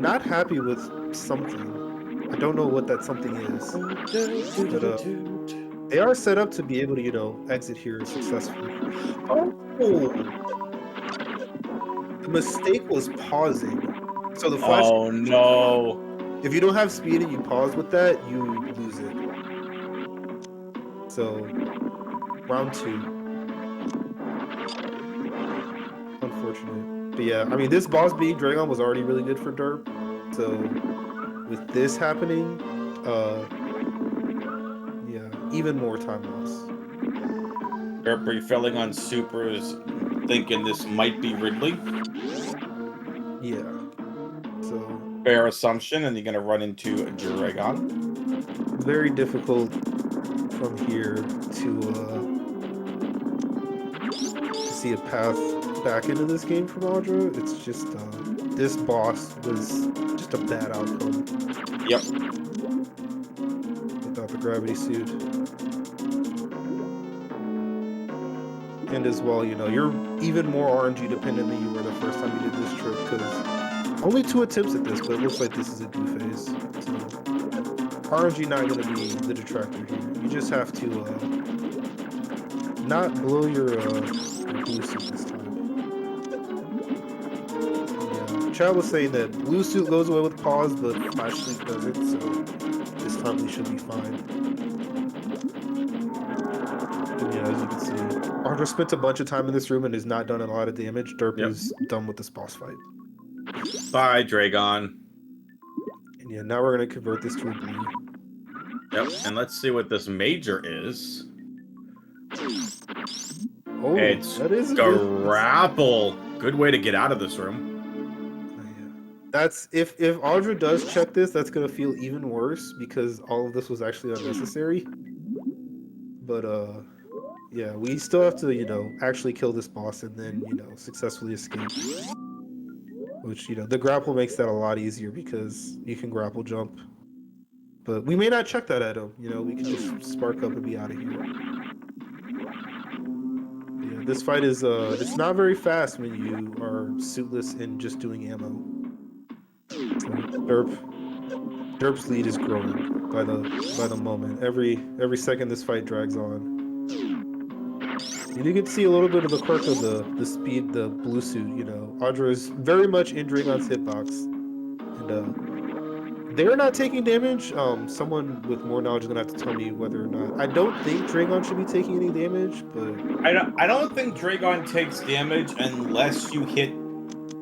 Speaker 2: not happy with something. I don't know what that something is. But they are set up to be able to, you know, exit here successfully. Oh! The mistake was pausing. So the flash.
Speaker 1: Oh no!
Speaker 2: If you don't have speed and you pause with that, you lose it. So, round 2. Unfortunate. But yeah, I mean, this boss being Dragon was already really good for derp. So, with this happening, yeah, even more time loss.
Speaker 1: Derp refilling on supers, thinking this might be Ridley.
Speaker 2: Yeah. So,
Speaker 1: Fair assumption, and you're gonna run into Dragon.
Speaker 2: very difficult from here to see a path back into this game from Audra. It's just this boss was just a bad outcome.
Speaker 1: Yep.
Speaker 2: Without the gravity suit. And as well, you know, you're even more RNG dependent than you were the first time you did this trip, because only 2 attempts at this, but it looks like this is a do phase. So RNG not going to be the detractor here. You just have to not blow your blue suit this time. Yeah. Chad was saying that blue suit goes away with pause, but flash suit doesn't, so this time we should be fine. And yeah, as you can see, Audra spent a bunch of time in this room and has not done a lot of damage. Derp is done with this boss fight.
Speaker 1: Bye, Dragon.
Speaker 2: And yeah, now we're going to convert this to a blue.
Speaker 1: Yep, and let's see what this major is.
Speaker 2: Oh,
Speaker 1: It's
Speaker 2: that is a
Speaker 1: grapple. Good way to get out of this room.
Speaker 2: Yeah. That's if Audra does check this, that's gonna feel even worse because all of this was actually unnecessary. But yeah, we still have to, you know, actually kill this boss and then, you know, successfully escape. Which, you know, the grapple makes that a lot easier because you can grapple jump. But we may not check that at him, you know, we can just spark up and be out of here. Yeah, this fight is it's not very fast when you are suitless and just doing ammo. So Derp's lead is growing by the moment. Every second this fight drags on. And you can see a little bit of the quirk of the speed, the blue suit, you know. Audra is very much in Dragon's hitbox. And they're not taking damage. Someone with more knowledge is gonna have to tell me whether or not. I don't think Dragon should be taking any damage, but
Speaker 1: I don't think Dragon takes damage unless you hit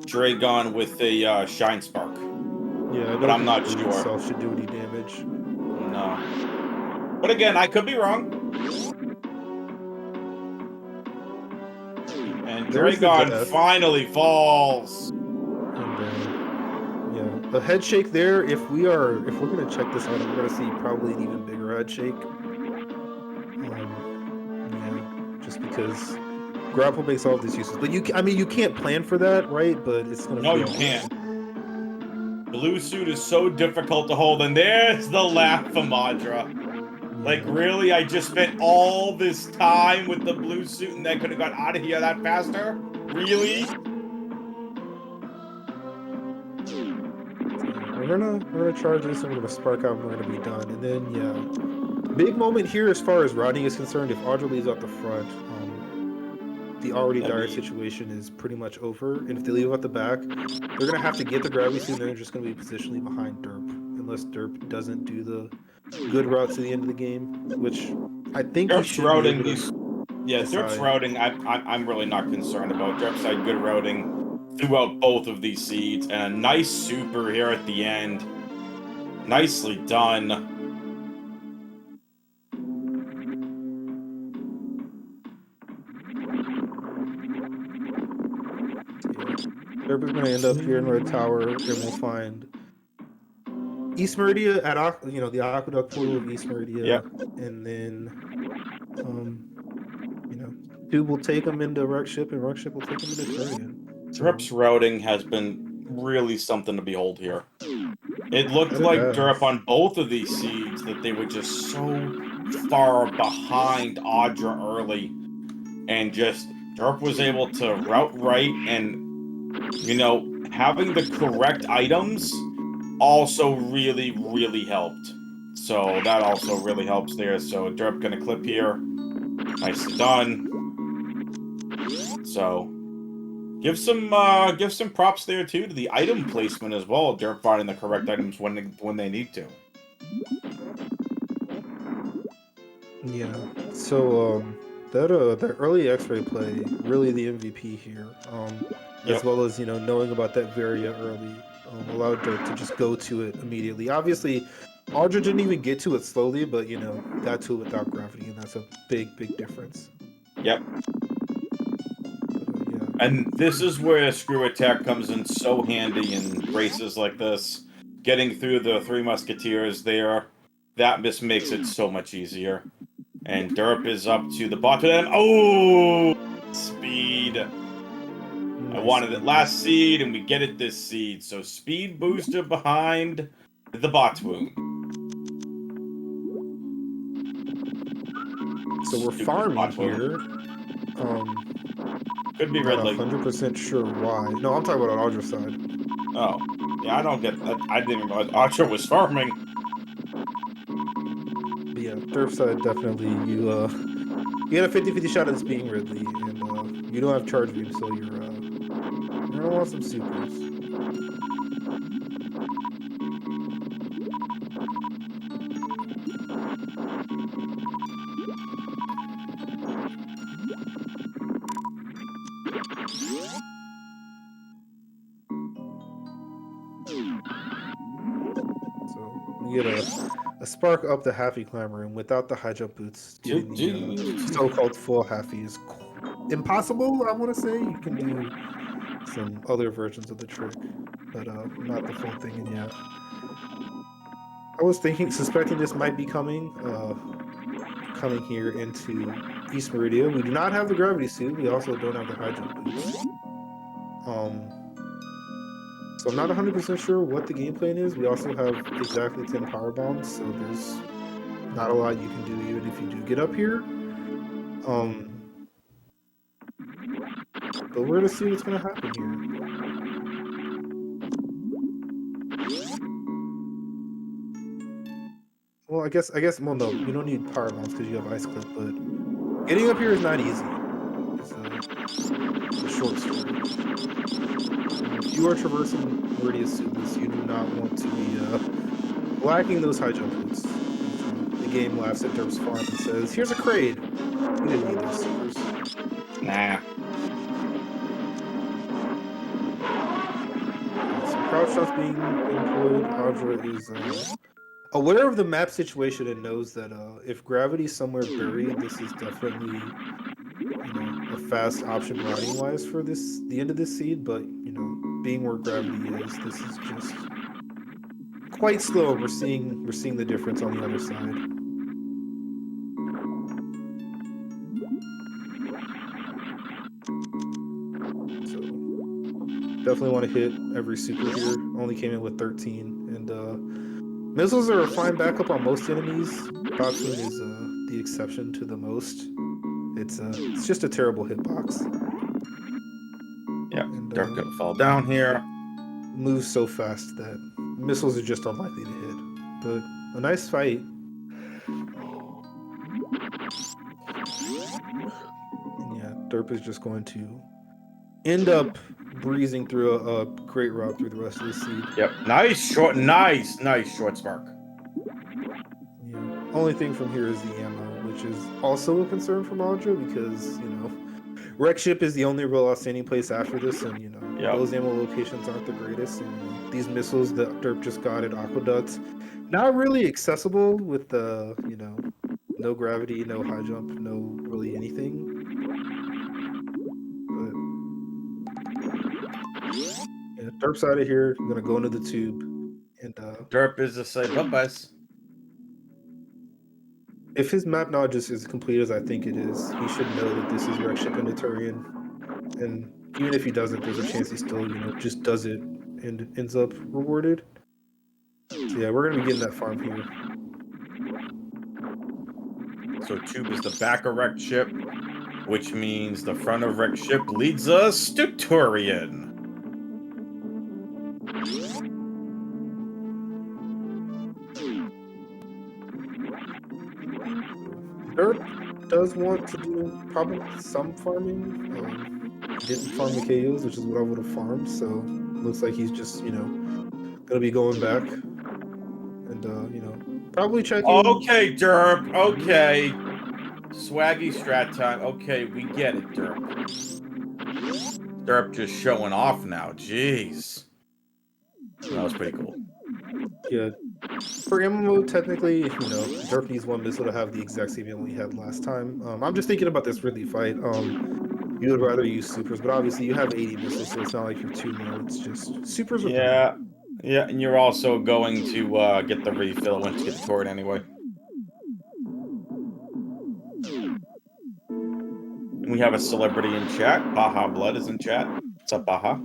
Speaker 1: Dragon with a shine spark.
Speaker 2: yeah,
Speaker 1: but I'm not sure.
Speaker 2: Itself should do any damage.
Speaker 1: No. But again, I could be wrong. And Dragon finally falls.
Speaker 2: And yeah, a head shake there. If we're gonna check this out, we're gonna see probably an even bigger head shake. Yeah, just because grapple makes all of these uses. But you can't plan for that, right? But it's gonna.
Speaker 1: No, you can't. Blue suit is so difficult to hold, and there's the laugh from Audra. Like, really? I just spent all this time with the blue suit and I could have got out of here that faster? Really?
Speaker 2: We're gonna charge this and we're gonna spark out and we're gonna be done. And then yeah, big moment here as far as routing is concerned. If Audra leaves out the front, the already dire situation is pretty much over. And if they leave out the back, they're gonna have to get the gravity suit and they're just gonna be positionally behind derp, unless derp doesn't do the good route to the end of the game, which I think
Speaker 1: derp's routing is derp's routing I'm really not concerned about. Derp's side good routing throughout both of these seeds, and a nice super here at the end. Nicely done.
Speaker 2: Derp is going to end up here in Red Tower, and we'll find East Meridia at the Aqueduct portal of East Meridia,
Speaker 1: Yep.
Speaker 2: and then Tube will take him into Ruckship, and Ruckship will take him into Turian.
Speaker 1: Derp's routing has been really something to behold here. It looked
Speaker 2: That it
Speaker 1: like
Speaker 2: has.
Speaker 1: Derp on both of these seeds that they were just so far behind Audra early, and just Derp was able to route right, and having the correct items also really helped. So that also really helps there. So Derp gonna clip here. Nicely done. So give some props there too to the item placement as well. Derp finding the correct items when they need to.
Speaker 2: Yeah. So that early X-ray play really the MVP here. As well as knowing about that Varia early allowed Derp to just go to it immediately. Obviously, Audra didn't even get to it slowly, but got to it without gravity, and that's a big difference.
Speaker 1: Yep.
Speaker 2: Yeah.
Speaker 1: And this is where Screw Attack comes in so handy in races like this. Getting through the Three Musketeers there, that just makes it so much easier. And Derp is up to the bottom. Oh! Speed. I wanted it last seed, and we get it this seed. So speed booster behind the bot wound.
Speaker 2: So we're farming here.
Speaker 1: Could be
Speaker 2: not
Speaker 1: Ridley.
Speaker 2: 100% sure why. No, I'm talking about on Audra's side.
Speaker 1: Oh. Yeah, I don't get that. I didn't even realize Audra was farming.
Speaker 2: But yeah, Derp side definitely you get a 50-50 shot at this being Ridley, and you don't have charge beam, so you're gonna want some supers. So we get a spark up the Haffy climber, and without the high jump boots, getting the so-called full Haffy is impossible. I want to say you can do some other versions of the trick, but not the full thing. And yeah, I was suspecting this might be coming here into East Meridia. We do not have the gravity suit. We also don't have the high jump boots. So I'm not 100% sure what the game plan is. We also have exactly 10 power bombs, so there's not a lot you can do even if you do get up here. But we're gonna see what's gonna happen here. Well, I guess. Well, no, you don't need power bombs because you have ice clip, but getting up here is not easy. It's a short story. If you are traversing Meridia Suits, you do not want to be lacking those high jump boots. The game laughs at Derp's farm and says, "Here's a Kraid." We didn't need those supers.
Speaker 1: Nah.
Speaker 2: Some crouch shots being employed. Audra is aware of the map situation and knows that if gravity's somewhere buried, this is definitely a fast option routing wise for the end of this seed. But being where gravity is, this is just quite slow. We're seeing the difference on the other side. So definitely want to hit every super here. Only came in with 13, and missiles are a fine backup on most enemies. Boxing is the exception to the most. It's just a terrible hitbox.
Speaker 1: Yeah, Derp gonna fall down here.
Speaker 2: Moves so fast that missiles are just unlikely to hit. But a nice fight. And yeah, Derp is just going to end up breezing through a great route through the rest of the seed.
Speaker 1: Yep, nice short spark.
Speaker 2: Yeah. Only thing from here is the ammo, which is also a concern from Audra because Wreck Ship is the only real outstanding place after this, and those ammo locations aren't the greatest. And these missiles that Derp just got at Aqueduct, not really accessible with the no gravity, no high jump, no really anything. But Derp's out of here. I'm gonna go into the tube, and
Speaker 1: Derp is to say bye-byes.
Speaker 2: if his map knowledge is as complete as I think it is, he should know that this is Wreckship and Turian. And even if he doesn't, there's a chance he still, just does it and ends up rewarded. So yeah, we're gonna be getting that farm here.
Speaker 1: So tube is the back of wrecked ship, which means the front of wrecked ship leads us to Turian.
Speaker 2: Derp does want to do probably some farming. He didn't farm the KOs, which is what I would have farmed. So looks like he's just gonna be going back and probably checking.
Speaker 1: Okay, Derp. Okay. Swaggy strat time. Okay, we get it, Derp. Derp just showing off now. Jeez. That was pretty cool.
Speaker 2: Yeah. For MMO, technically, Derp needs one missile to have the exact same ammo he had last time. I'm just thinking about this Ridley fight. You would rather use supers, but obviously you have 80 missiles, so it's not like you're too low. It's just supers.
Speaker 1: Yeah. Yeah, and you're also going to get the refill once you get the turret anyway. We have a celebrity in chat. Baja Blood is in chat. What's up, Baja?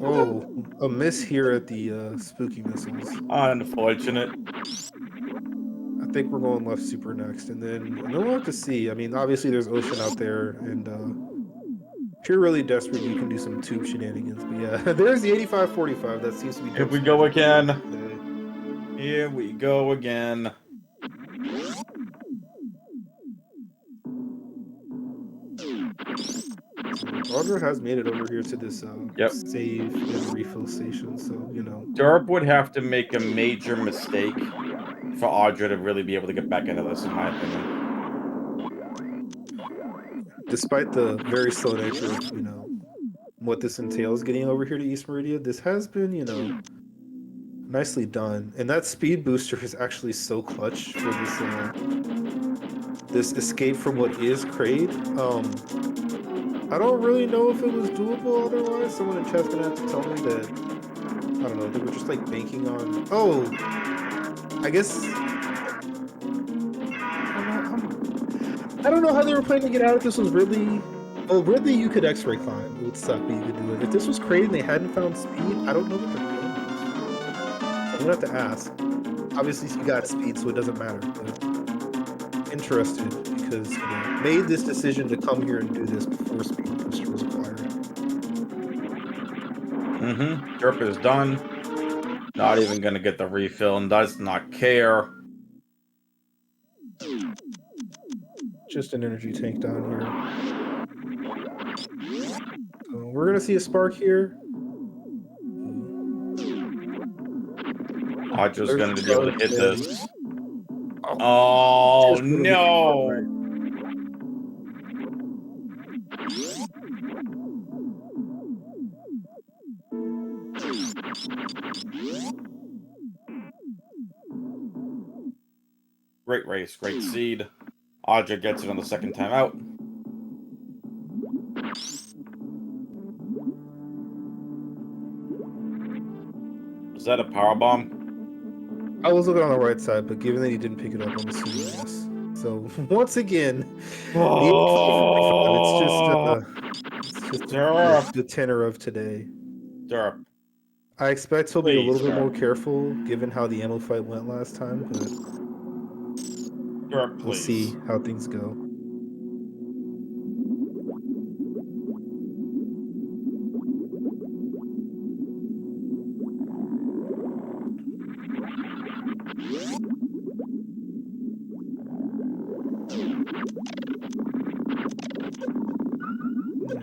Speaker 2: Oh, a miss here at the spooky missiles.
Speaker 1: Unfortunate.
Speaker 2: I think we're going left super next, and then we'll have to see. I mean, obviously there's ocean out there, and if you're really desperate, you can do some tube shenanigans. But yeah, there's the 85-45. That seems to be.
Speaker 1: Here we go again. Here we go again.
Speaker 2: Audra has made it over here to this save and refill station, so
Speaker 1: Derp would have to make a major mistake for Audra to really be able to get back into this, in my opinion.
Speaker 2: Despite the very slow nature of what this entails, getting over here to East Meridia, this has been nicely done, and that speed booster is actually so clutch for this escape from what is Kraid. I don't really know if it was doable otherwise. Someone in chat's gonna have to tell me that, I don't know, they were just like banking on, I guess, I don't know how they were planning to get out if this was Ridley. Well, Ridley you could X-ray climb. It would suck, but you could do it. If this was Kraid and they hadn't found speed, I don't know what they're doing. I'm gonna have to ask. Obviously he got speed, so it doesn't matter, but interested because made this decision to come here and do this before speed booster was acquired.
Speaker 1: Derp is done. Not even gonna get the refill and does not care.
Speaker 2: Just an energy tank down here. So we're gonna see a spark here.
Speaker 1: Audra's gonna be able to hit this. Oh no! Great race, great seed. Audra gets it on the second time out. Is that a power bomb?
Speaker 2: I was looking on the right side, but given that he didn't pick it up, I'm assuming yes. So once again, it's just the tenor of today.
Speaker 1: Derp.
Speaker 2: I expect he'll be a little bit more careful given how the ammo fight went last time, but
Speaker 1: Derp,
Speaker 2: we'll see how things go.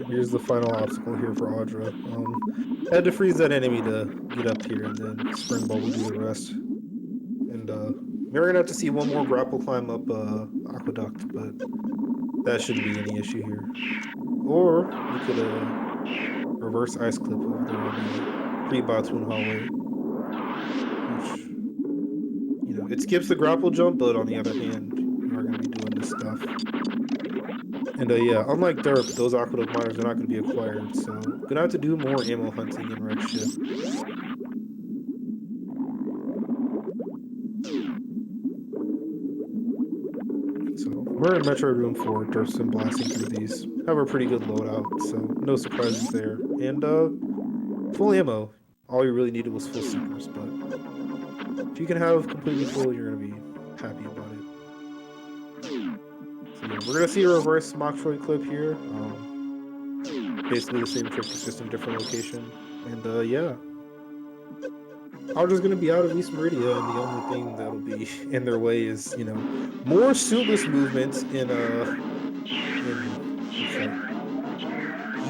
Speaker 2: Here's the final obstacle here for Audra. Had to freeze that enemy to get up here, and then Spring Ball will do the rest. And we're gonna have to see one more grapple climb up Aqueduct, but that shouldn't be any issue here. Or we could reverse ice clip over there on the pre-Batoon hallway, which it skips the grapple jump, but on the other hand, we are gonna be doing this stuff. And yeah, unlike derp, those aqueduct miners are not going to be acquired, so gonna have to do more ammo hunting in wreck ship. So we're in Metroid Room 4, derp's been blasting through these. Have a pretty good loadout, so no surprises there. And full ammo. All you really needed was full supers, but if you can have completely full, you're gonna be happy about it. So yeah, we're gonna see a reverse Metroid clip here. Basically the same trick, it's just in a different location. And yeah. Audra's gonna be out of East Meridia, and the only thing that'll be in their way is, you know, more suitless movements in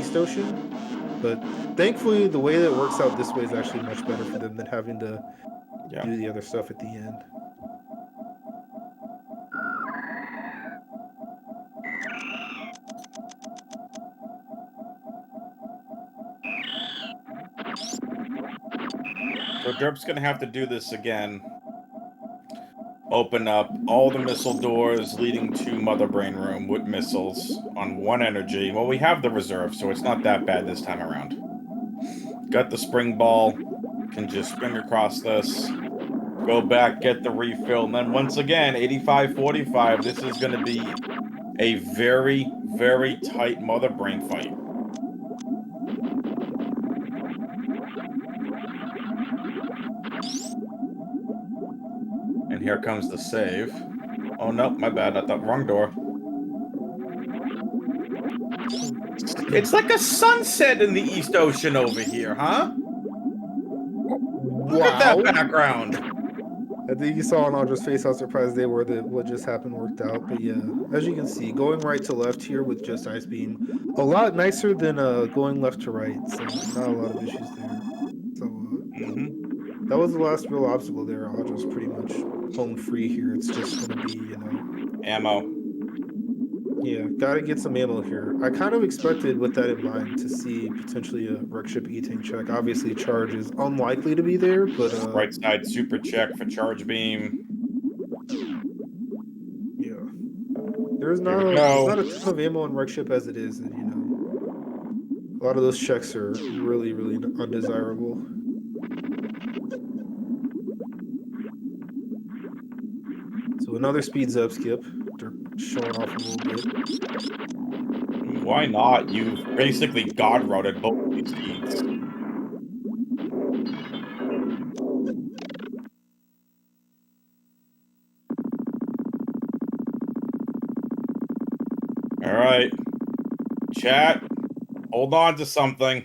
Speaker 2: East Ocean. But thankfully, the way that it works out this way is actually much better for them than having to do the other stuff at the end.
Speaker 1: So derp's gonna have to do this again. Open up all the missile doors leading to Mother Brain Room with missiles on 1 energy. Well, we have the reserve, so it's not that bad this time around. Got the spring ball. Can just spring across this. Go back, get the refill, and then once again, 85-45. This is going to be a very, very tight Mother Brain fight. And here comes the save. Oh, no, my bad. I thought wrong door. It's like a sunset in the East Ocean over here, huh? Look at that background.
Speaker 2: I think you saw on Audra's face how surprised they were that what just happened worked out. But yeah, as you can see, going right to left here with just Ice Beam, a lot nicer than going left to right. So not a lot of issues there. So that was the last real obstacle there. Audra's pretty much home free here. It's just going to be, you know...
Speaker 1: ammo.
Speaker 2: Yeah, gotta get some ammo here. I kind of expected, with that in mind, to see potentially a wreck ship E-tank check. Obviously, charge is unlikely to be there, but...
Speaker 1: right side super check for charge beam.
Speaker 2: Yeah. There's not a ton of ammo in wreck ship as it is, and, you know, a lot of those checks are really, really undesirable. So another speeds up skip. They're showing off a little bit.
Speaker 1: Why not? You've basically god-routed both of these speeds. Alright. Chat, hold on to something.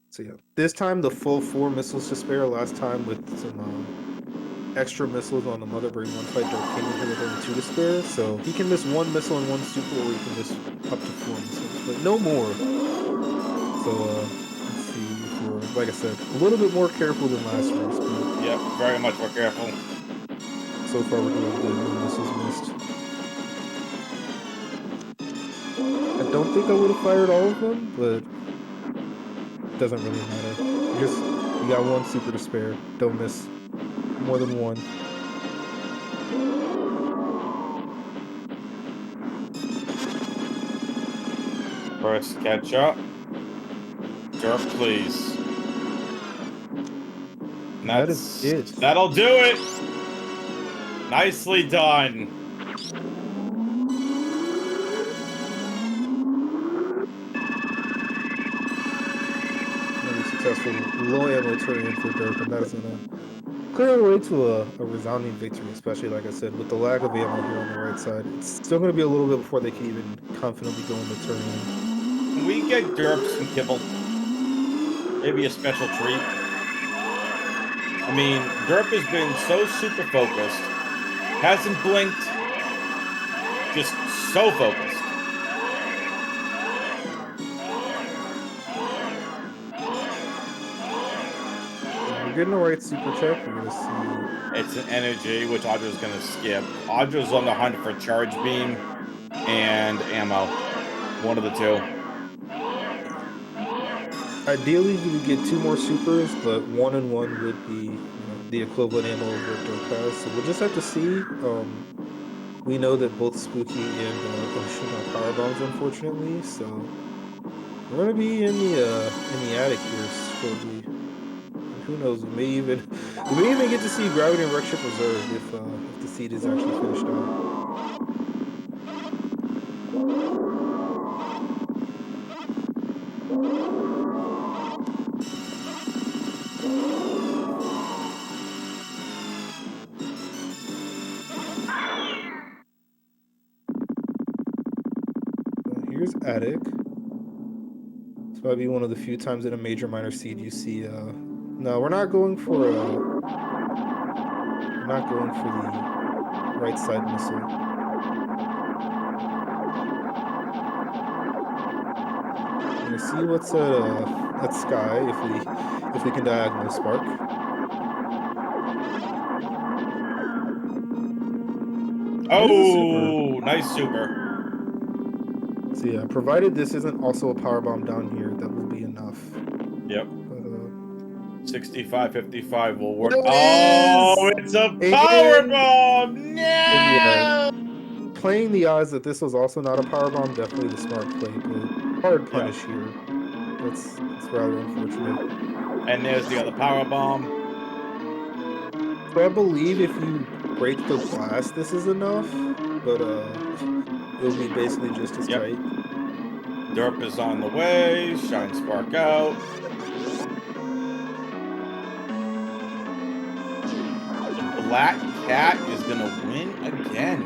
Speaker 2: So yeah, this time the full 4 missiles to spare. Last time with some extra missiles on the Mother Brain 1 fight, Dark came in here with only 2 to spare. So he can miss 1 missile and 1 super, or he can miss up to 4 missiles, but no more. So let's see. For, like I said, a little bit more careful than last race. But
Speaker 1: yep, very much more careful.
Speaker 2: So far we're doing good. No missiles missed. I don't think I would have fired all of them, but doesn't really matter. You got 1 super to spare. Don't miss more than 1.
Speaker 1: First catch up. Derp, please. And
Speaker 2: That is it.
Speaker 1: That'll do it. Nicely done.
Speaker 2: Successful low ammo turn for Derp, and that is going to clear the way to a resounding victory, especially, like I said, with the lack of ammo here on the right side. It's still going to be a little bit before they can even confidently go into turn in.
Speaker 1: Can we get Derp some kibble? Maybe a special treat? I mean, Derp has been so super focused. Hasn't blinked. Just so focused.
Speaker 2: We're getting the right super check. We're going to see...
Speaker 1: It's an energy, which Audra's going to skip. Audra's on the hunt for charge beam and ammo. One of the 2.
Speaker 2: Ideally, you would get 2 more supers, but 1 and 1 would be, you know, the equivalent ammo of what Derp has. So we'll just have to see. we know that both Spooky and Ocean are power bombs, unfortunately. So we're gonna be in the attic here shortly. Who knows? We may even get to see Gravity and Wreckship Reserve if the seed is actually finished out. Here's attic. This might be one of the few times in a major minor seed you see. No, we're not going for the right side missile. We're gonna see what's at Sky if we can diagonal spark.
Speaker 1: Oh, nice super.
Speaker 2: So yeah, provided this isn't also a power bomb down here, that will be enough.
Speaker 1: Yep.
Speaker 2: But,
Speaker 1: 65-55 will work.
Speaker 2: It
Speaker 1: It's a power bomb! No!
Speaker 2: Yeah, playing the odds that this was also not a power bomb, definitely the smart play, but hard punish here. That's rather unfortunate.
Speaker 1: And there's the other power bomb.
Speaker 2: So I believe if you break the glass, this is enough, but it'll be basically just as tight.
Speaker 1: Derp is on the way. Shine spark out. The Black Cat is gonna win again.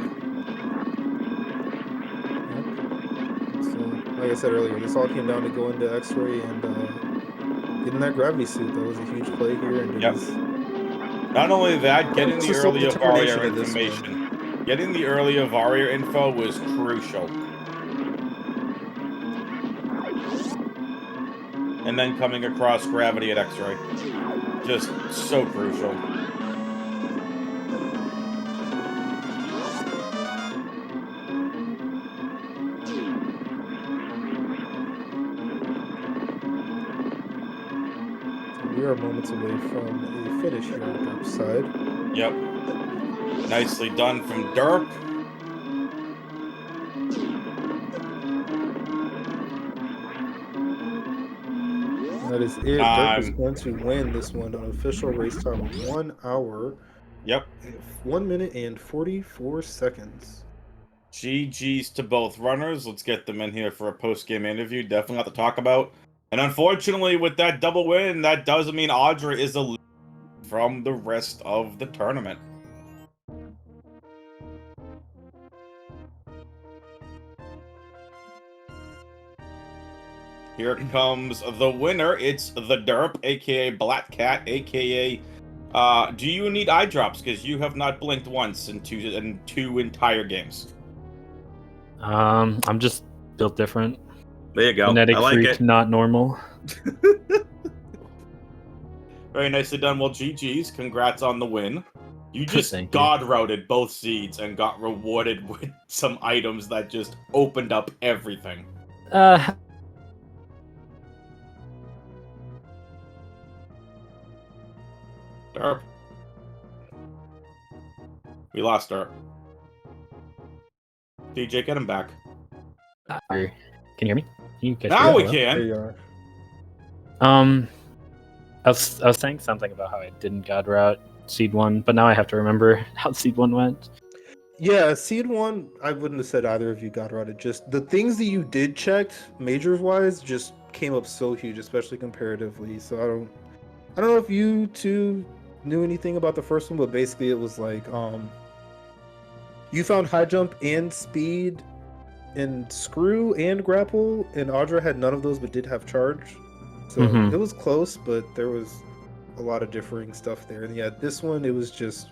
Speaker 2: So, like I said earlier, this all came down to going to X-ray and getting that gravity suit. That was a huge play here, and it was.
Speaker 1: Not only that, getting the early
Speaker 2: determination
Speaker 1: Avaria information. Getting the early Avaria info was crucial. And then coming across gravity at X-ray. Just so crucial.
Speaker 2: We are moments away from a finish here on Derp's side.
Speaker 1: Yep. Nicely done from Derp.
Speaker 2: That is it. Derp is going to win this one on official race time of 1 hour.
Speaker 1: Yep.
Speaker 2: 1 minute and 44 seconds.
Speaker 1: GG's to both runners. Let's get them in here for a post-game interview. Definitely have to talk about. And unfortunately, with that double win, that doesn't mean Audra is a lead from the rest of the tournament. Here comes the winner. It's the Derp, aka Black Cat, aka. Do you need eye drops? Because you have not blinked once in two entire games.
Speaker 3: I'm just built different.
Speaker 1: There you go.
Speaker 3: Genetic
Speaker 1: I like
Speaker 3: freak,
Speaker 1: it.
Speaker 3: not normal.
Speaker 1: Very nicely done. Well, GG's. Congrats on the win. You just god-routed both seeds and got rewarded with some items that just opened up everything. Derp. We lost Derp. DJ, get him back.
Speaker 3: Can you hear me? Can you catch
Speaker 1: now
Speaker 3: me?
Speaker 1: We can.
Speaker 2: There you are.
Speaker 3: I was saying something about how I didn't god route Seed 1, but now I have to remember how Seed 1 went.
Speaker 2: Yeah, Seed 1, I wouldn't have said either of you got routed. Just the things that you did check, majors-wise, just came up so huge, especially comparatively. So I don't know if you two knew anything about the first one, but basically it was like, you found high jump and speed and screw and grapple, and Audra had none of those but did have charge. So it was close, but there was a lot of differing stuff there. And yeah, this one, it was just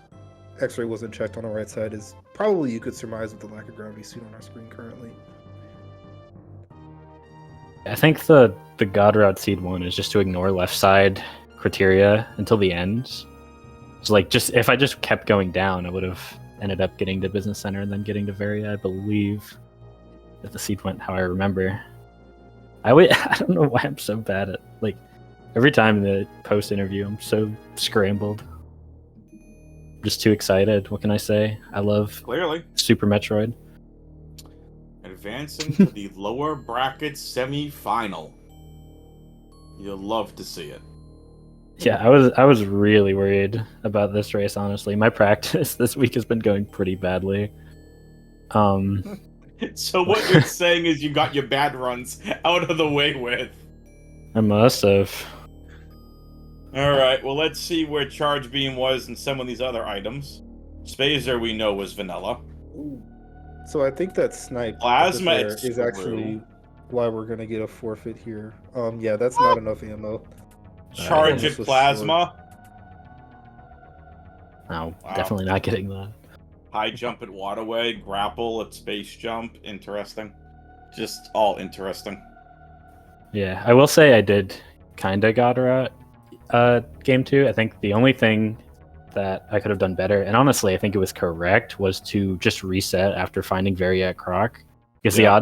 Speaker 2: X-ray wasn't checked on the right side, as probably you could surmise with the lack of gravity suit on our screen currently.
Speaker 3: I think the god route Seed 1 is just to ignore left side criteria until the end. So like, if I just kept going down, I would have ended up getting to Business Center and then getting to Varia, I believe, if the seed went how I remember. I don't know why I'm so bad at, like, every time in the post interview I'm so scrambled. just too excited. What can I say? I love
Speaker 1: Clearly.
Speaker 3: Super Metroid.
Speaker 1: Advancing to the lower bracket semi-final. You'll love to see it.
Speaker 3: Yeah, I was really worried about this race, honestly. My practice this week has been going pretty badly.
Speaker 1: So what you're saying is you got your bad runs out of the way with.
Speaker 3: I must have.
Speaker 1: Alright, well let's see where Charge Beam was in some of these other items. Spazer we know was vanilla.
Speaker 2: So I think that snipe
Speaker 1: Plasma
Speaker 2: is actually why we're gonna get a forfeit here. Yeah, that's not enough ammo.
Speaker 1: Charge
Speaker 2: Almost
Speaker 1: it
Speaker 2: was
Speaker 1: plasma.
Speaker 3: No,
Speaker 1: Wow.
Speaker 3: definitely not getting that.
Speaker 1: High jump at waterway, grapple at space jump. Interesting. Just all interesting.
Speaker 3: Yeah, I will say I did kinda got her at game 2. I think the only thing that I could have done better, and honestly I think it was correct, was to just reset after finding Variat Croc. Because
Speaker 1: Yeah.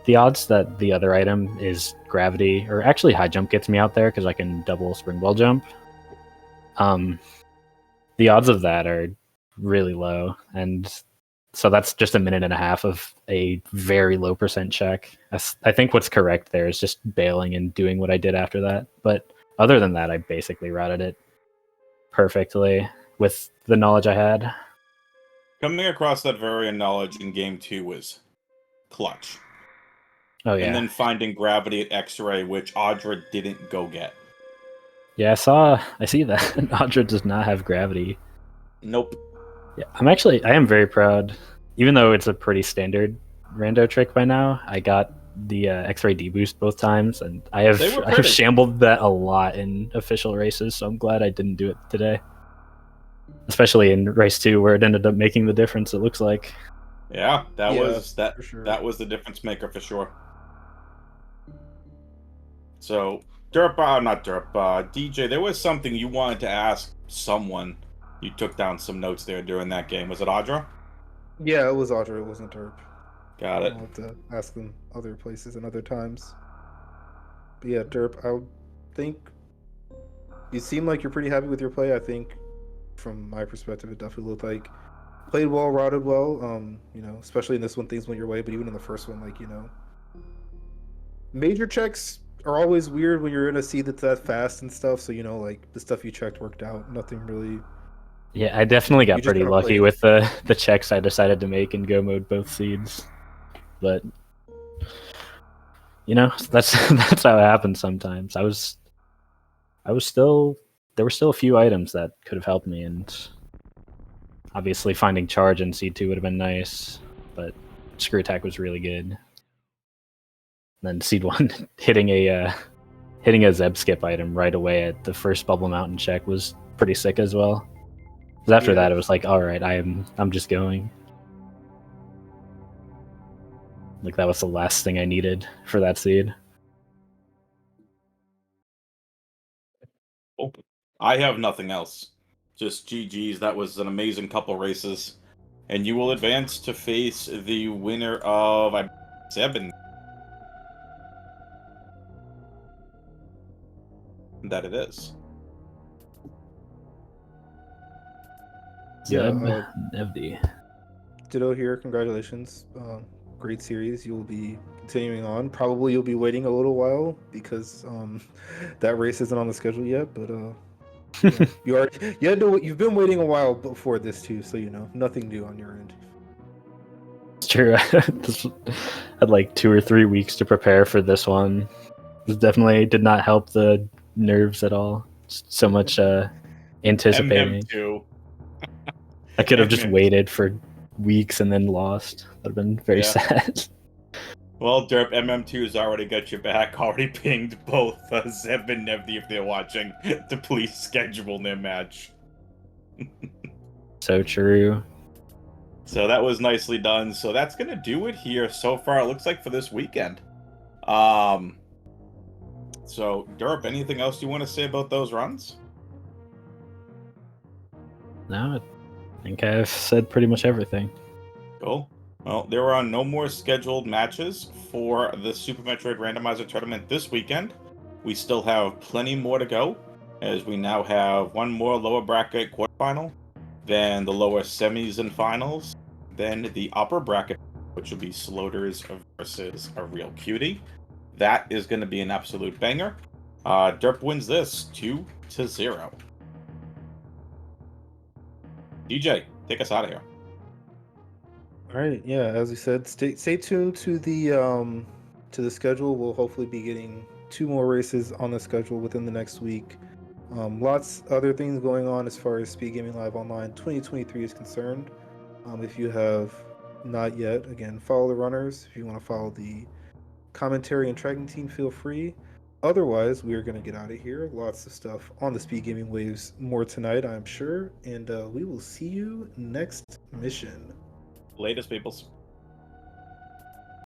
Speaker 3: the odds that the other item is gravity, or actually high jump gets me out there because I can double springwell jump. The odds of that are really low, and so that's just a minute and a half of a very low percent check. I think what's correct there is just bailing and doing what I did after that. But other than that, I basically routed it perfectly with the knowledge I had.
Speaker 1: Coming across that variant knowledge in game 2 was clutch.
Speaker 3: Oh yeah,
Speaker 1: And then finding gravity at X-ray, which Audra didn't go get.
Speaker 3: yeah. I see that Audra does not have gravity.
Speaker 1: Nope.
Speaker 3: Yeah, I am very proud, even though it's a pretty standard rando trick by now. I got the X-ray deboost both times, and I have shambled that a lot in official races. So I'm glad I didn't do it today, especially in race 2 where it ended up making the difference. It looks like.
Speaker 1: Yeah, that was
Speaker 2: for sure.
Speaker 1: That was the difference maker for sure. So, Derp, not Derp, DJ, there was something you wanted to ask someone. You took down some notes there during that game. Was it Audra?
Speaker 2: Yeah, it was Audra. It wasn't Derp.
Speaker 1: Got it.
Speaker 2: I'll have to ask them other places and other times. But yeah, Derp, I think you seem like you're pretty happy with your play. I think, from my perspective, it definitely looked like played well, routed well. You know, especially in this one, things went your way. But even in the first one, like, you know, major checks are always weird when you're in a seed that's that fast and stuff. So, you know, like the stuff you checked worked out. Nothing really.
Speaker 3: Yeah, I definitely got
Speaker 2: You just
Speaker 3: pretty
Speaker 2: gotta
Speaker 3: lucky
Speaker 2: play.
Speaker 3: with the checks I decided to make in go mode both seeds. But you know, that's how it happens sometimes. There were still a few items that could have helped me, and obviously finding charge in C2 would have been nice, but screw attack was really good. And then seed 1 hitting a Zeb skip item right away at the first bubble mountain check was pretty sick as well. 'Cause after that, it was like, all right, I'm just going. Like that was the last thing I needed for that seed.
Speaker 1: Oh, I have nothing else. Just GG's. That was an amazing couple races. And you will advance to face the winner of 7. That it is.
Speaker 2: Yeah,
Speaker 3: Nevdi.
Speaker 2: Ditto here. Congratulations. Great series. You'll be continuing on. Probably you'll be waiting a little while because that race isn't on the schedule yet. But you've been waiting a while before this too, so you know nothing new on your end.
Speaker 3: It's true. This had like 2 or 3 weeks to prepare for this one. This definitely did not help the nerves at all. So much anticipating.
Speaker 1: MM2.
Speaker 3: I could have just waited for weeks and then lost. That would have been very sad.
Speaker 1: Well, Derp, MM2's already got your back, already pinged both Zeb and Nevdi if they're watching to please schedule their match.
Speaker 3: So true.
Speaker 1: So that was nicely done. So that's going to do it here so far, it looks like, for this weekend. So, Derp, anything else you want to say about those runs?
Speaker 3: No, I think I've said pretty much everything.
Speaker 1: Cool. Well, there are no more scheduled matches for the Super Metroid Randomizer tournament this weekend. We still have plenty more to go, as we now have one more lower bracket quarterfinal, then the lower semis and finals, then the upper bracket, which will be Sloaters versus a Real Cutie. That is going to be an absolute banger. Derp wins this 2-0. DJ, take us out of here.
Speaker 2: All right, yeah, as we said, stay tuned to the schedule. We'll hopefully be getting 2 more races on the schedule within the next week. Lots other things going on as far as Speedgaming Live Online 2023 is concerned. If you have not yet, again, follow the runners. If you want to follow the commentary and tracking team, feel free. Otherwise, we are going to get out of here. Lots of stuff on the Speedgaming waves more tonight, I'm sure. And we will see you next mission.
Speaker 1: Latest, peoples.